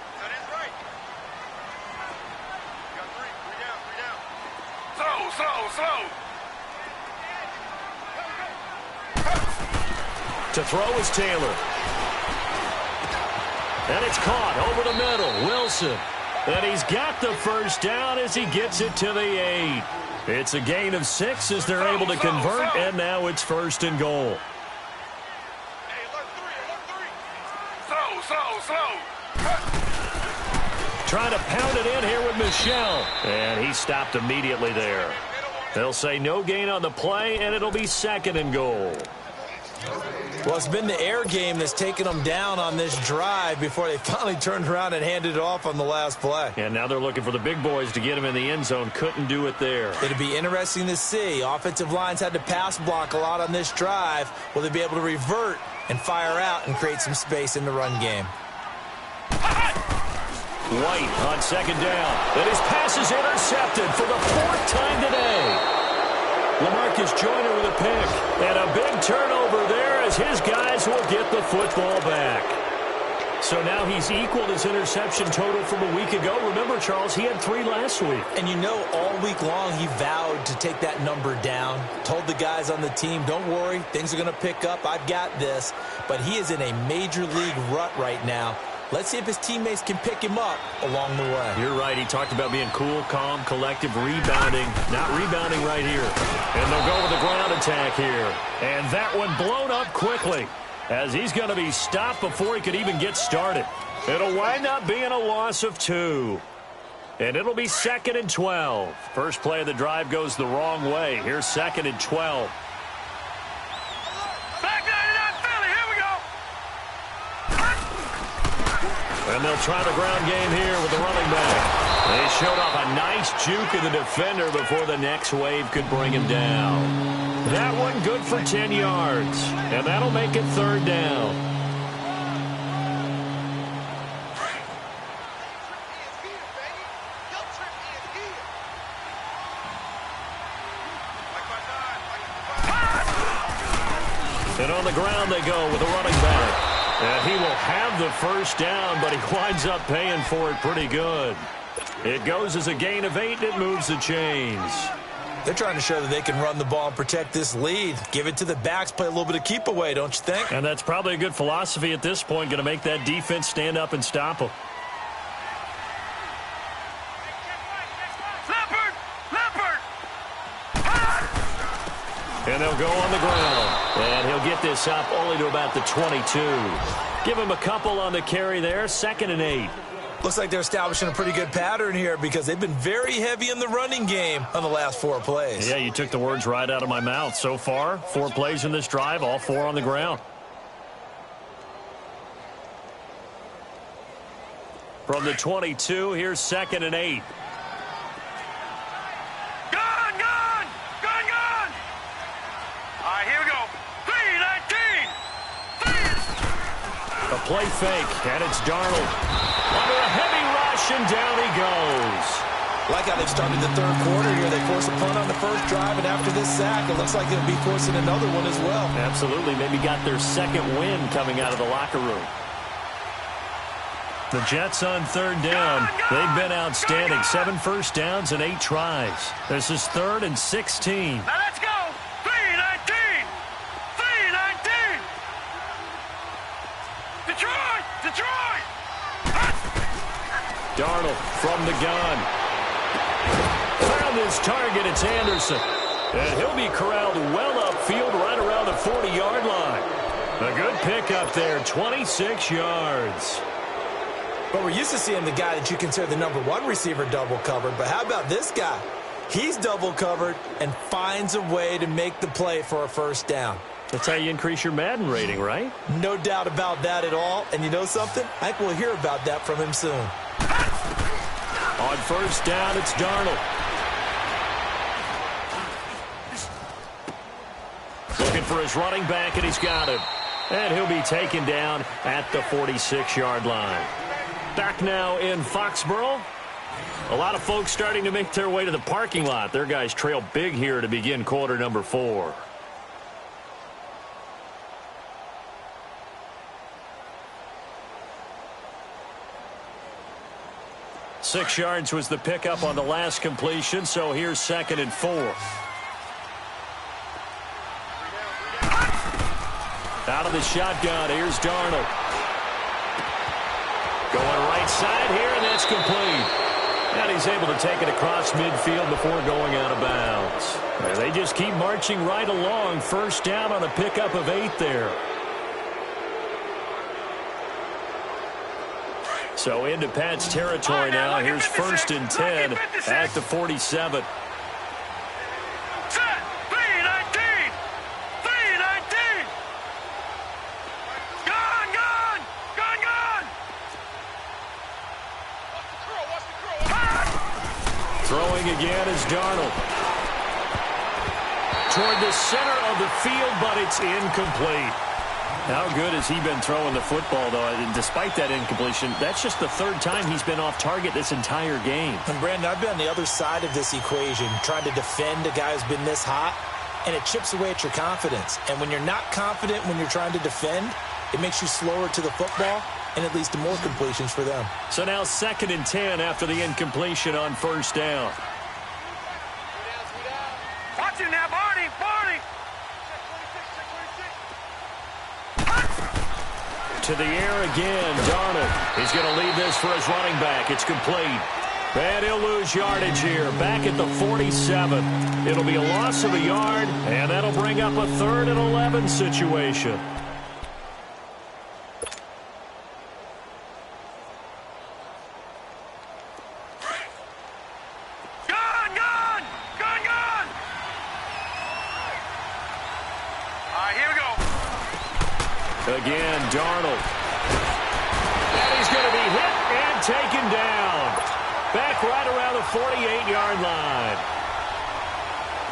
To throw is Taylor. And it's caught over the middle. Wilson. And he's got the 1st down as he gets it to the 8. It's a gain of 6 as they're able to convert, and now it's 1st and goal. Trying to pound it in here with Michelle. And he stopped immediately there. They'll say no gain on the play, and it'll be 2nd and goal. Well, it's been the air game that's taken them down on this drive before they finally turned around and handed it off on the last play. And now they're looking for the big boys to get him in the end zone. Couldn't do it there. It'll be interesting to see. Offensive lines had to pass block a lot on this drive. Will they be able to revert and fire out and create some space in the run game? White on 2nd down. And his pass is intercepted for the 4th time today. LaMarcus Joyner with a pick. And a big turnover there as his guys will get the football back. So now he's equaled his interception total from a week ago. Remember, Charles, he had 3 last week. And you know, all week long he vowed to take that number down. Told the guys on the team, don't worry, things are going to pick up. I've got this. But he is in a major league rut right now. Let's see if his teammates can pick him up along the way. You're right. He talked about being cool, calm, collective, rebounding. Not rebounding right here. And they'll go with the ground attack here. And that one blown up quickly as he's going to be stopped before he could even get started. It'll wind up being a loss of 2. And it'll be 2nd and 12. First play of the drive goes the wrong way. Here's 2nd and 12. And they'll try the ground game here with the running back. They showed off a nice juke of the defender before the next wave could bring him down. That one good for 10 yards. And that'll make it 3rd down. And on the ground they go with the running back. And he will have the 1st down, but he winds up paying for it pretty good. It goes as a gain of 8, and it moves the chains. They're trying to show that they can run the ball and protect this lead. Give it to the backs, play a little bit of keep away, don't you think? And that's probably a good philosophy at this point, going to make that defense stand up and stop them. And they'll go on the ground. And he'll get this up only to about the 22. Give him a couple on the carry there. 2nd and 8. Looks like they're establishing a pretty good pattern here because they've been very heavy in the running game on the last 4 plays. Yeah, you took the words right out of my mouth. So far, 4 plays in this drive, all 4 on the ground. From the 22, here's 2nd and 8. A play fake, and it's Darnold. Under a heavy rush, and down he goes. Like how they've started the 3rd quarter here. They force a punt on the 1st drive, and after this sack, it looks like they'll be forcing another one as well. Absolutely. Maybe got their 2nd win coming out of the locker room. The Jets on third down. They've been outstanding. 7 first downs and 8 tries. This is 3rd and 16. Now let's go. 3-19. 3-19. Detroit. Darnold from the gun. Found his target. It's Anderson. And he'll be corralled well upfield right around the 40-yard line. A good pickup there, 26 yards. But we're used to seeing the guy that you consider the number 1 receiver double covered. But how about this guy? He's double covered and finds a way to make the play for a first down. That's how you increase your Madden rating, right? No doubt about that at all. And you know something? I think we'll hear about that from him soon. On first down, it's Darnold. Looking for his running back, and he's got him. And he'll be taken down at the 46-yard line. Back now in Foxborough. A lot of folks starting to make their way to the parking lot. Their guys trail big here to begin quarter number 4. Six yards was the pickup on the last completion, so here's 2nd and 4. Out of the shotgun, here's Darnold. Going right side here, and that's complete. And he's able to take it across midfield before going out of bounds. And they just keep marching right along. First down on a pickup of 8 there. So into Pat's territory now. Here's 1st and 10 at the 47. Set. 3-19. 3-19. Gone. Throwing again is Darnold. Toward the center of the field, but it's incomplete. How good has he been throwing the football, though? And despite that incompletion, that's just the 3rd time he's been off target this entire game. And, Brandon, I've been on the other side of this equation, trying to defend a guy who's been this hot, and it chips away at your confidence. And when you're not confident when you're trying to defend, it makes you slower to the football, and it leads to more completions for them. So now 2nd and 10 after the incompletion on first down. Watch him now, Barney. To the air again, Darnold. He's going to leave this for his running back. It's complete. And he'll lose yardage here. Back at the 47. It'll be a loss of a yard, and that'll bring up a 3rd and 11 situation. Gone. All right, here we go. Again, Darnold. And he's going to be hit and taken down. Back right around the 48-yard line.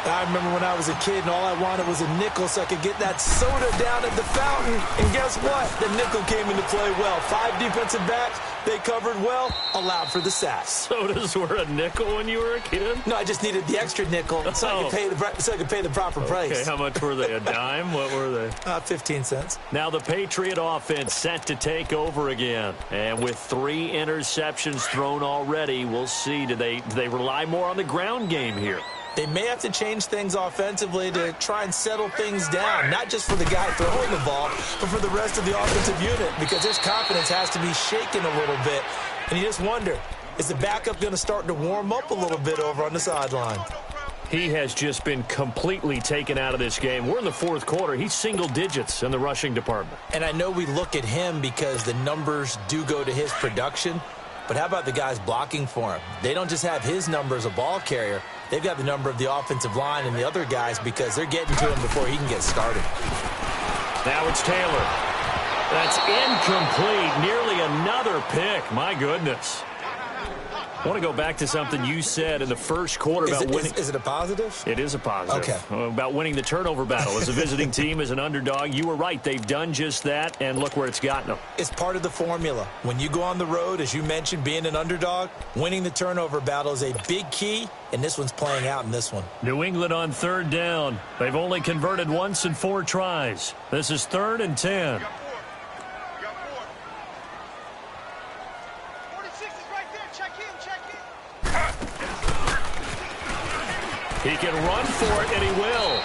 I remember when I was a kid and all I wanted was a nickel so I could get that soda down at the fountain. And guess what? The nickel came into play well. 5 defensive backs, they covered well, allowed for the sack. Sodas were a nickel when you were a kid? No, I just needed the extra nickel so I could pay the proper price. Okay, how much were they? A dime? What were they? 15 cents. Now the Patriot offense set to take over again. And with 3 interceptions thrown already, we'll see. Do they rely more on the ground game here? They may have to change things offensively to try and settle things down, not just for the guy throwing the ball, but for the rest of the offensive unit, because his confidence has to be shaken a little bit. And you just wonder, is the backup going to start to warm up a little bit over on the sideline? He has just been completely taken out of this game. We're in the 4th quarter. He's single digits in the rushing department. And I know we look at him because the numbers do go to his production, but how about the guys blocking for him? They don't just have his number as a ball carrier. They've got the number of the offensive line and the other guys because they're getting to him before he can get started. Now it's Taylor. That's incomplete. Nearly another pick. My goodness. I want to go back to something you said in the first quarter about winning. Is it a positive? It is a positive. Okay. About winning the turnover battle. As a visiting team, as an underdog, you were right. They've done just that, and look where it's gotten them. It's part of the formula. When you go on the road, as you mentioned, being an underdog, winning the turnover battle is a big key, and this one's playing out in this one. New England on 3rd down. They've only converted once in 4 tries. This is 3rd and 10. He can run for it, and he will.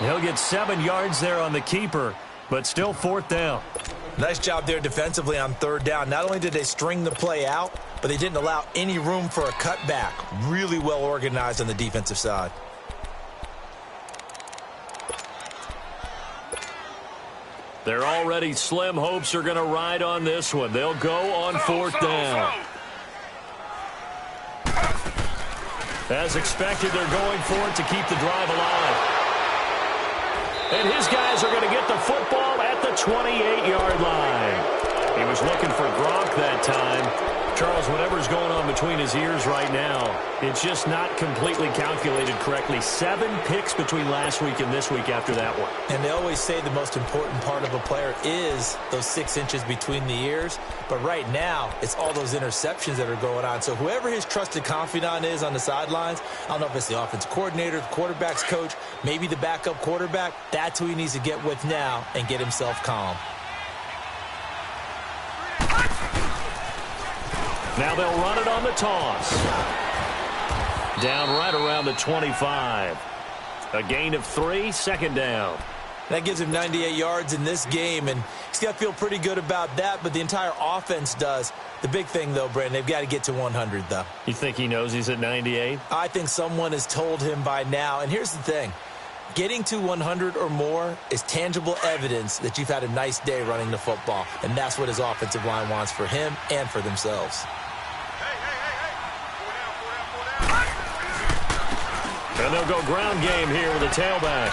He'll get 7 yards there on the keeper, but still 4th down. Nice job there defensively on 3rd down. Not only did they string the play out, but they didn't allow any room for a cutback. Really well organized on the defensive side. Their already slim hopes are going to ride on this one. They'll go on 4th down. As expected, they're going for it to keep the drive alive. And his guys are going to get the football at the 28-yard line. He was looking for Gronk that time. Charles, whatever's going on between his ears right now, it's just not completely calculated correctly. 7 picks between last week and this week after that one. And they always say the most important part of a player is those 6 inches between the ears. But right now, it's all those interceptions that are going on. So whoever his trusted confidant is on the sidelines, I don't know if it's the offensive coordinator, the quarterback's coach, maybe the backup quarterback, that's who he needs to get with now and get himself calm. Now they'll run it on the toss. Down right around the 25. A gain of 3, 2nd down. That gives him 98 yards in this game, and he's got to feel pretty good about that, but the entire offense does. The big thing, though, Brandon, they've got to get to 100, though. You think he knows he's at 98? I think someone has told him by now, and here's the thing. Getting to 100 or more is tangible evidence that you've had a nice day running the football, and that's what his offensive line wants for him and for themselves. And they'll go ground game here with a tailback.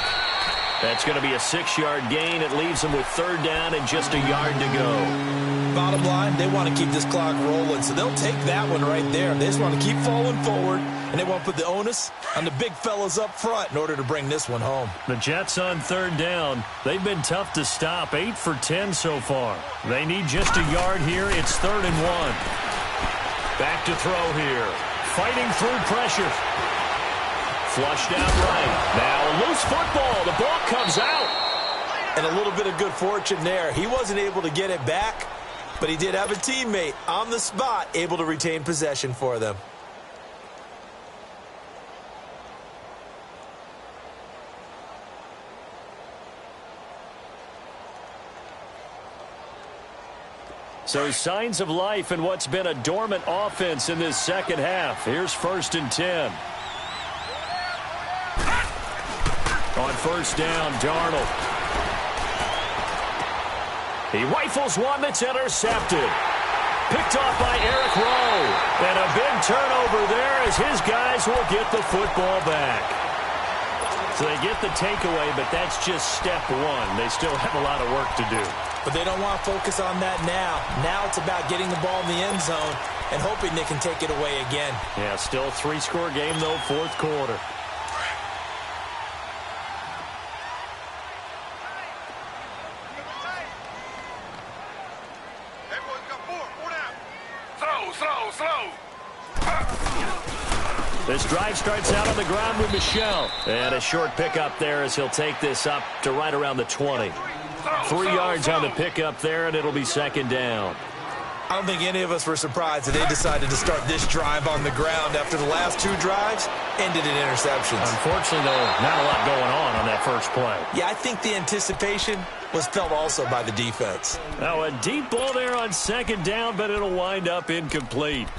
That's going to be a 6-yard gain. It leaves them with 3rd down and just a yard to go. Bottom line, they want to keep this clock rolling, so they'll take that one right there. They just want to keep falling forward, and they want to put the onus on the big fellas up front in order to bring this one home. The Jets on 3rd down. They've been tough to stop. 8 for 10 so far. They need just a yard here. It's 3rd and 1. Back to throw here. Fighting through pressure. Flushed out right. Now a loose football. The ball comes out. And a little bit of good fortune there. He wasn't able to get it back, but he did have a teammate on the spot able to retain possession for them. So signs of life in what's been a dormant offense in this second half. Here's 1st and 10. On 1st down, Darnold. He rifles one that's intercepted. Picked off by Eric Rowe. And a big turnover there as his guys will get the football back. So they get the takeaway, but that's just step 1. They still have a lot of work to do. But they don't want to focus on that now. Now it's about getting the ball in the end zone and hoping they can take it away again. Yeah, still a 3-score game, though, 4th quarter. This drive starts out on the ground with Michel. And a short pickup there as he'll take this up to right around the 20. 3 yards on the pickup there, and it'll be 2nd down. I don't think any of us were surprised that they decided to start this drive on the ground after the last 2 drives ended in interceptions. Unfortunately, though, not a lot going on that first play. Yeah, I think the anticipation was felt also by the defense. Now, a deep ball there on 2nd down, but it'll wind up incomplete.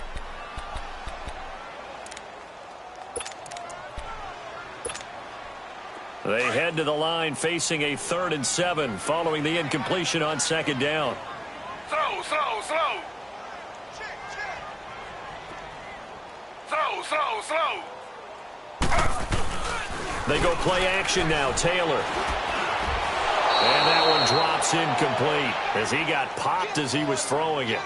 They head to the line facing a 3rd and 7 following the incompletion on 2nd down. Slow. They go play action now. Taylor. And that one drops incomplete as he got popped as he was throwing it.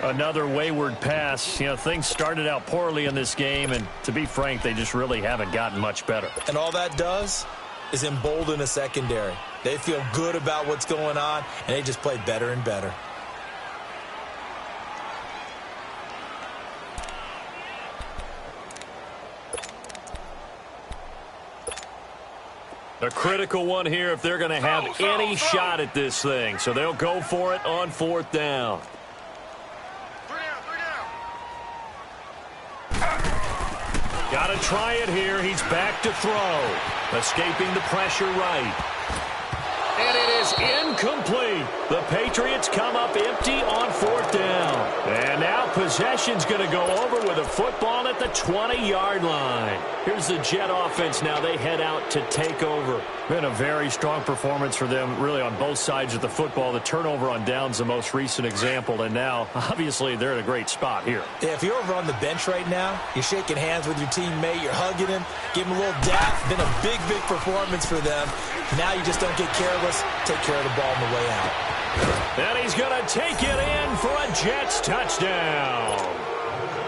Another wayward pass. You know, things started out poorly in this game, and to be frank, they just really haven't gotten much better. And all that does is embolden a secondary. They feel good about what's going on, and they just play better and better. A critical one here if they're going to have any shot at this thing. So they'll go for it on 4th down. Got to try it here. He's back to throw. Escaping the pressure right. And it is incomplete. The Patriots come up empty on 4th down. And now possession's going to go over with a football at the 20-yard line. Here's the Jet offense now. They head out to take over. Been a very strong performance for them, really, on both sides of the football. The turnover on downs, the most recent example. And now, obviously, they're in a great spot here. Yeah, if you're over on the bench right now, you're shaking hands with your teammate, you're hugging him, give him a little dap. Been a big, big performance for them. Now you just don't get careless. Take care of the ball on the way out. And he's going to take it in for a Jets touchdown.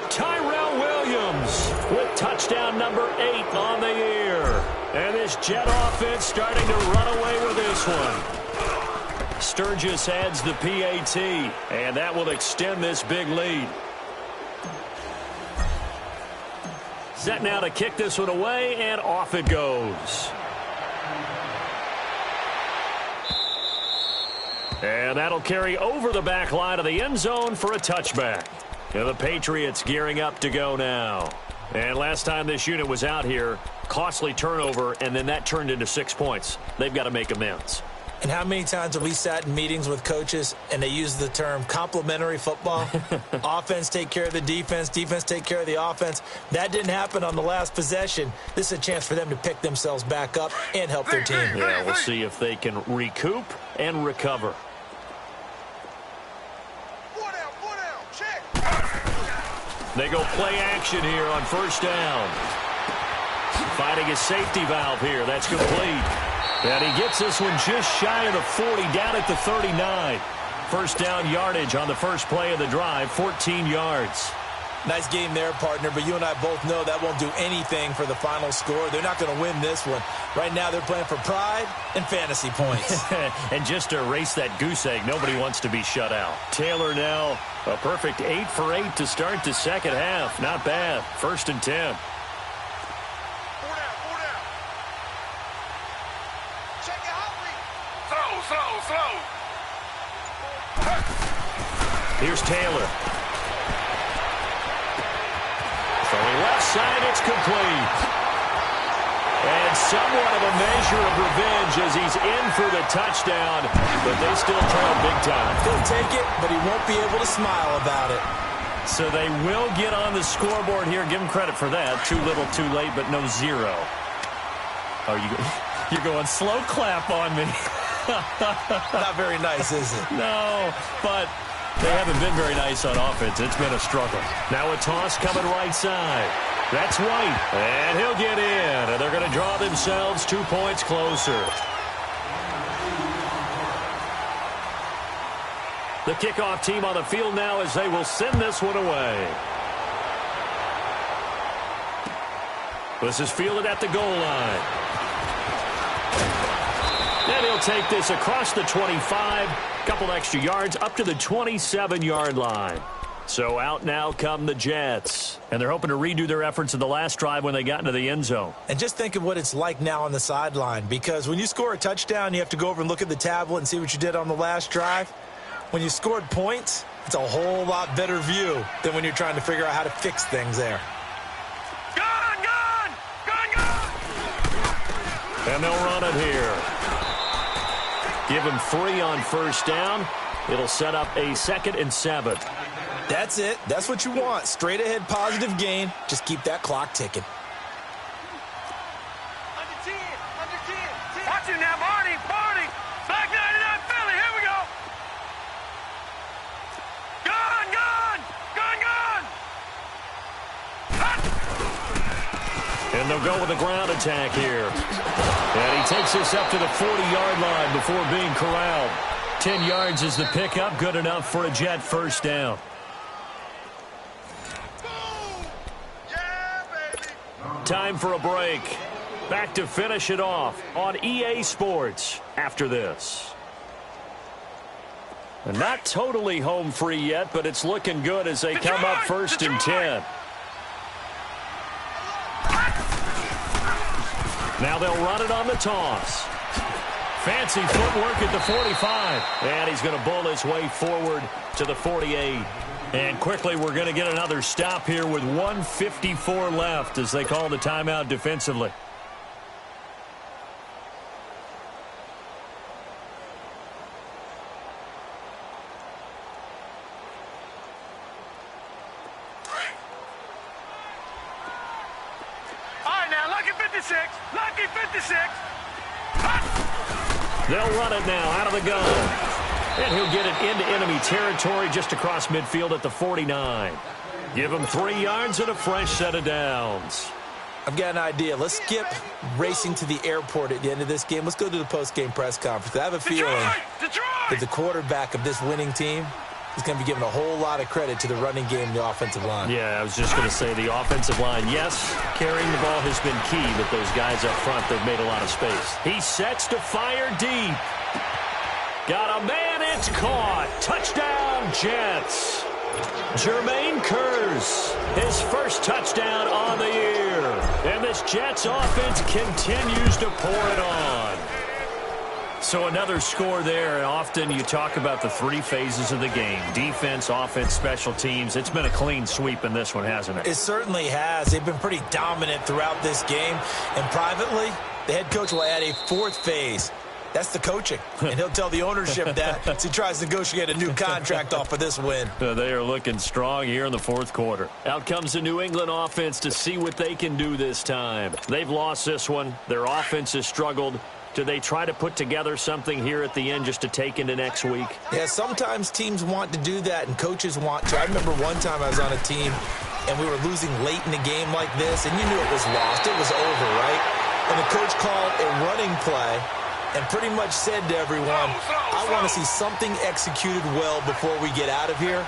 Tyrell Williams with touchdown number 8 on the year. And this Jet offense starting to run away with this one. Sturgis adds the PAT, and that will extend this big lead. Set now to kick this one away, and off it goes. And that'll carry over the back line of the end zone for a touchback. And the Patriots gearing up to go now. And last time this unit was out here, costly turnover, and then that turned into 6 points. They've got to make amends. And how many times have we sat in meetings with coaches and they use the term complementary football? Offense take care of the defense, defense take care of the offense. That didn't happen on the last possession. This is a chance for them to pick themselves back up and help their team. Yeah, we'll see if they can recoup and recover. They go play action here on 1st down. Finding a safety valve here. That's complete. And he gets this one just shy of the 40, down at the 39. 1st down yardage on the first play of the drive, 14 yards. Nice game there, partner, but you and I both know that won't do anything for the final score. They're not going to win this one. Right now they're playing for pride and fantasy points. And just to erase that goose egg, nobody wants to be shut out. Taylor now a perfect 8 for 8 to start the second half. Not bad. 1st and 10. Here's Taylor. Throwing left side, it's complete. And somewhat of a measure of revenge as he's in for the touchdown, but they still trail big time. He'll take it, but he won't be able to smile about it. So they will get on the scoreboard here. Give him credit for that. Too little, too late, but no 0. Oh, you're going slow clap on me. Not very nice, is it? No, but they haven't been very nice on offense. It's been a struggle. Now a toss coming right side. That's White, and he'll get in, and they're going to draw themselves 2 points closer. The kickoff team on the field now as they will send this one away. This is fielded at the goal line. And he'll take this across the 25, couple extra yards up to the 27-yard line. So out now come the Jets. And they're hoping to redo their efforts in the last drive when they got into the end zone. And just think of what it's like now on the sideline, because when you score a touchdown, you have to go over and look at the tablet and see what you did on the last drive. When you scored points, it's a whole lot better view than when you're trying to figure out how to fix things there. Gone! And they'll run it here. Give him 3 on 1st down. It'll set up a 2nd and 7. That's it. That's what you want. Straight ahead positive gain. Just keep that clock ticking. Under 10. Watch it now, Barney. Back 99 Philly. Here we go. Gone. And they'll go with a ground attack here. And he takes this up to the 40-yard line before being corralled. 10 yards is the pickup. Good enough for a Jet 1st down. Time for a break. Back to finish it off on EA Sports after this. And not totally home free yet, but it's looking good as they come up 1st and 10. Now they'll run it on the toss. Fancy footwork at the 45. And he's going to bull his way forward to the 48. And quickly, we're going to get another stop here with 1:54 left as they call the timeout defensively. All right, now, lucky 56. Lucky 56. They'll run it now out of the gun. And he'll get it into enemy territory just across midfield at the 49. Give him 3 yards and a fresh set of downs. I've got an idea. Let's skip racing to the airport at the end of this game. Let's go to the post-game press conference. I have a feeling that the quarterback of this winning team is going to be given a whole lot of credit to the running game and the offensive line. Yeah, I was just going to say the offensive line, yes, carrying the ball has been key, but those guys up front, they've made a lot of space. He sets to fire deep. Got a man, it's caught. Touchdown, Jets. Jermaine Kearse, his first touchdown on the year. And this Jets offense continues to pour it on. So another score there, and often you talk about the 3 phases of the game. Defense, offense, special teams. It's been a clean sweep in this one, hasn't it? It certainly has. They've been pretty dominant throughout this game. And privately, the head coach will add a 4th phase. That's the coaching. And he'll tell the ownership that as he tries to negotiate a new contract off of this win. They are looking strong here in the 4th quarter. Out comes the New England offense to see what they can do this time. They've lost this one. Their offense has struggled. Do they try to put together something here at the end just to take into next week? Yeah, sometimes teams want to do that and coaches want to. I remember one time I was on a team and we were losing late in a game like this, and you knew it was lost. It was over, right? And the coach called a running play and pretty much said to everyone, I want to see something executed well before we get out of here.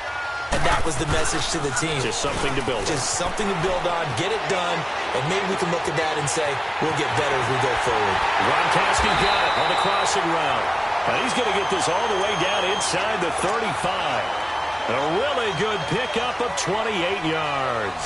And that was the message to the team. Just something to build on. Just something to build on, get it done, and maybe we can look at that and say, we'll get better as we go forward. Gronkowski got it on the crossing route. And he's going to get this all the way down inside the 35. A really good pickup of 28 yards.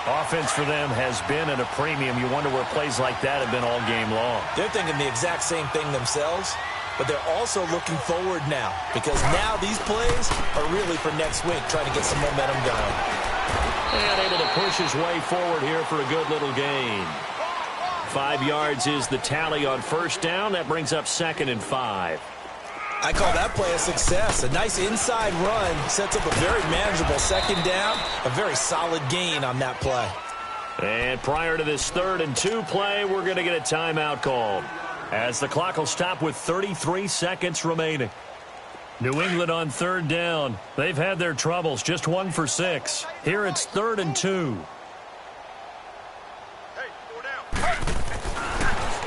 Offense for them has been at a premium. You wonder where plays like that have been all game long. They're thinking the exact same thing themselves, but they're also looking forward now because now these plays are really for next week, trying to get some momentum going. And able to push his way forward here for a good little gain. 5 yards is the tally on first down. That brings up 2nd and 5. I call that play a success. A nice inside run sets up a very manageable 2nd down. A very solid gain on that play. And prior to this 3rd and 2 play, we're going to get a timeout called as the clock will stop with 33 seconds remaining. New England on 3rd down. They've had their troubles, just 1 for 6. Here it's 3rd and 2.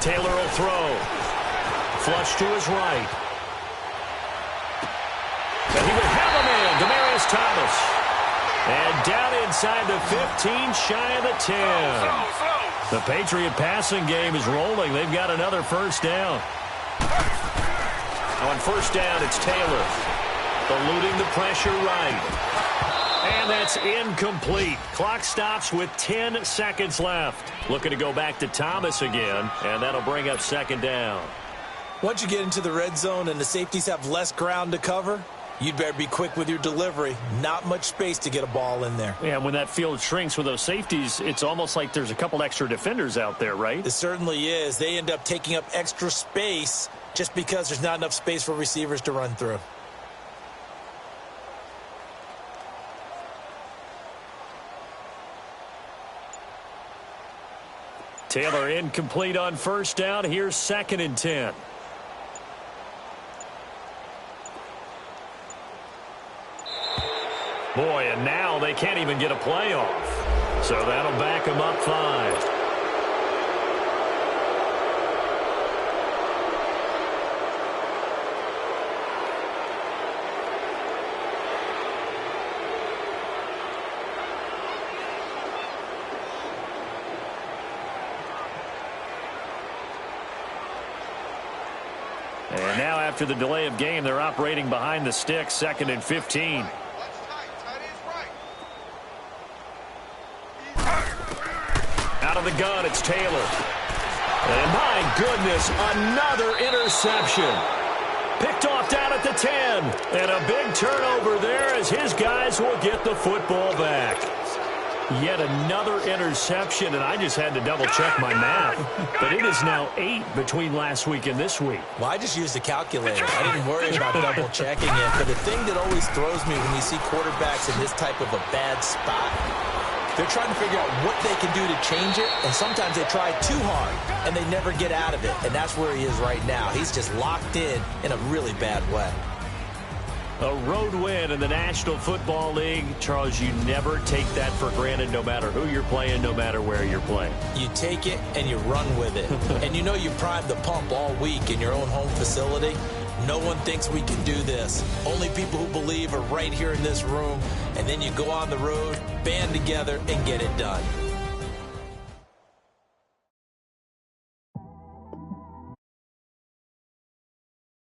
Taylor will throw. Flush to his right. And he will have a man, Demaryius Thomas. And down inside the 15, shy of the 10. The Patriot passing game is rolling. They've got another first down. On first down, it's Taylor. Eluding the pressure right. And that's incomplete. Clock stops with 10 seconds left. Looking to go back to Thomas again, and that'll bring up 2nd down. Once you get into the red zone and the safeties have less ground to cover, you'd better be quick with your delivery. Not much space to get a ball in there. Yeah, when that field shrinks with those safeties, it's almost like there's a couple extra defenders out there, right? It certainly is. They end up taking up extra space just because there's not enough space for receivers to run through. Taylor incomplete on first down. Here's 2nd and 10. Boy, and now they can't even get a play off. So that'll back them up 5. And now after the delay of game, they're operating behind the sticks, 2nd and 15. Out of the gun, it's Taylor. And my goodness, another interception. Picked off down at the 10. in. And a big turnover there as his guys will get the football back. Yet another interception, and I just had to double-check my math. But it is now 8 between last week and this week. Well, I just used a calculator. I didn't worry about double-checking it. But the thing that always throws me when you see quarterbacks in this type of a bad spot, they're trying to figure out what they can do to change it, and sometimes they try too hard, and they never get out of it. And that's where he is right now. He's just locked in a really bad way. A road win in the National Football League. Charles, you never take that for granted no matter who you're playing, no matter where you're playing. You take it and you run with it. And you know you primed the pump all week in your own home facility. No one thinks we can do this. Only people who believe are right here in this room. And then you go on the road, band together, and get it done.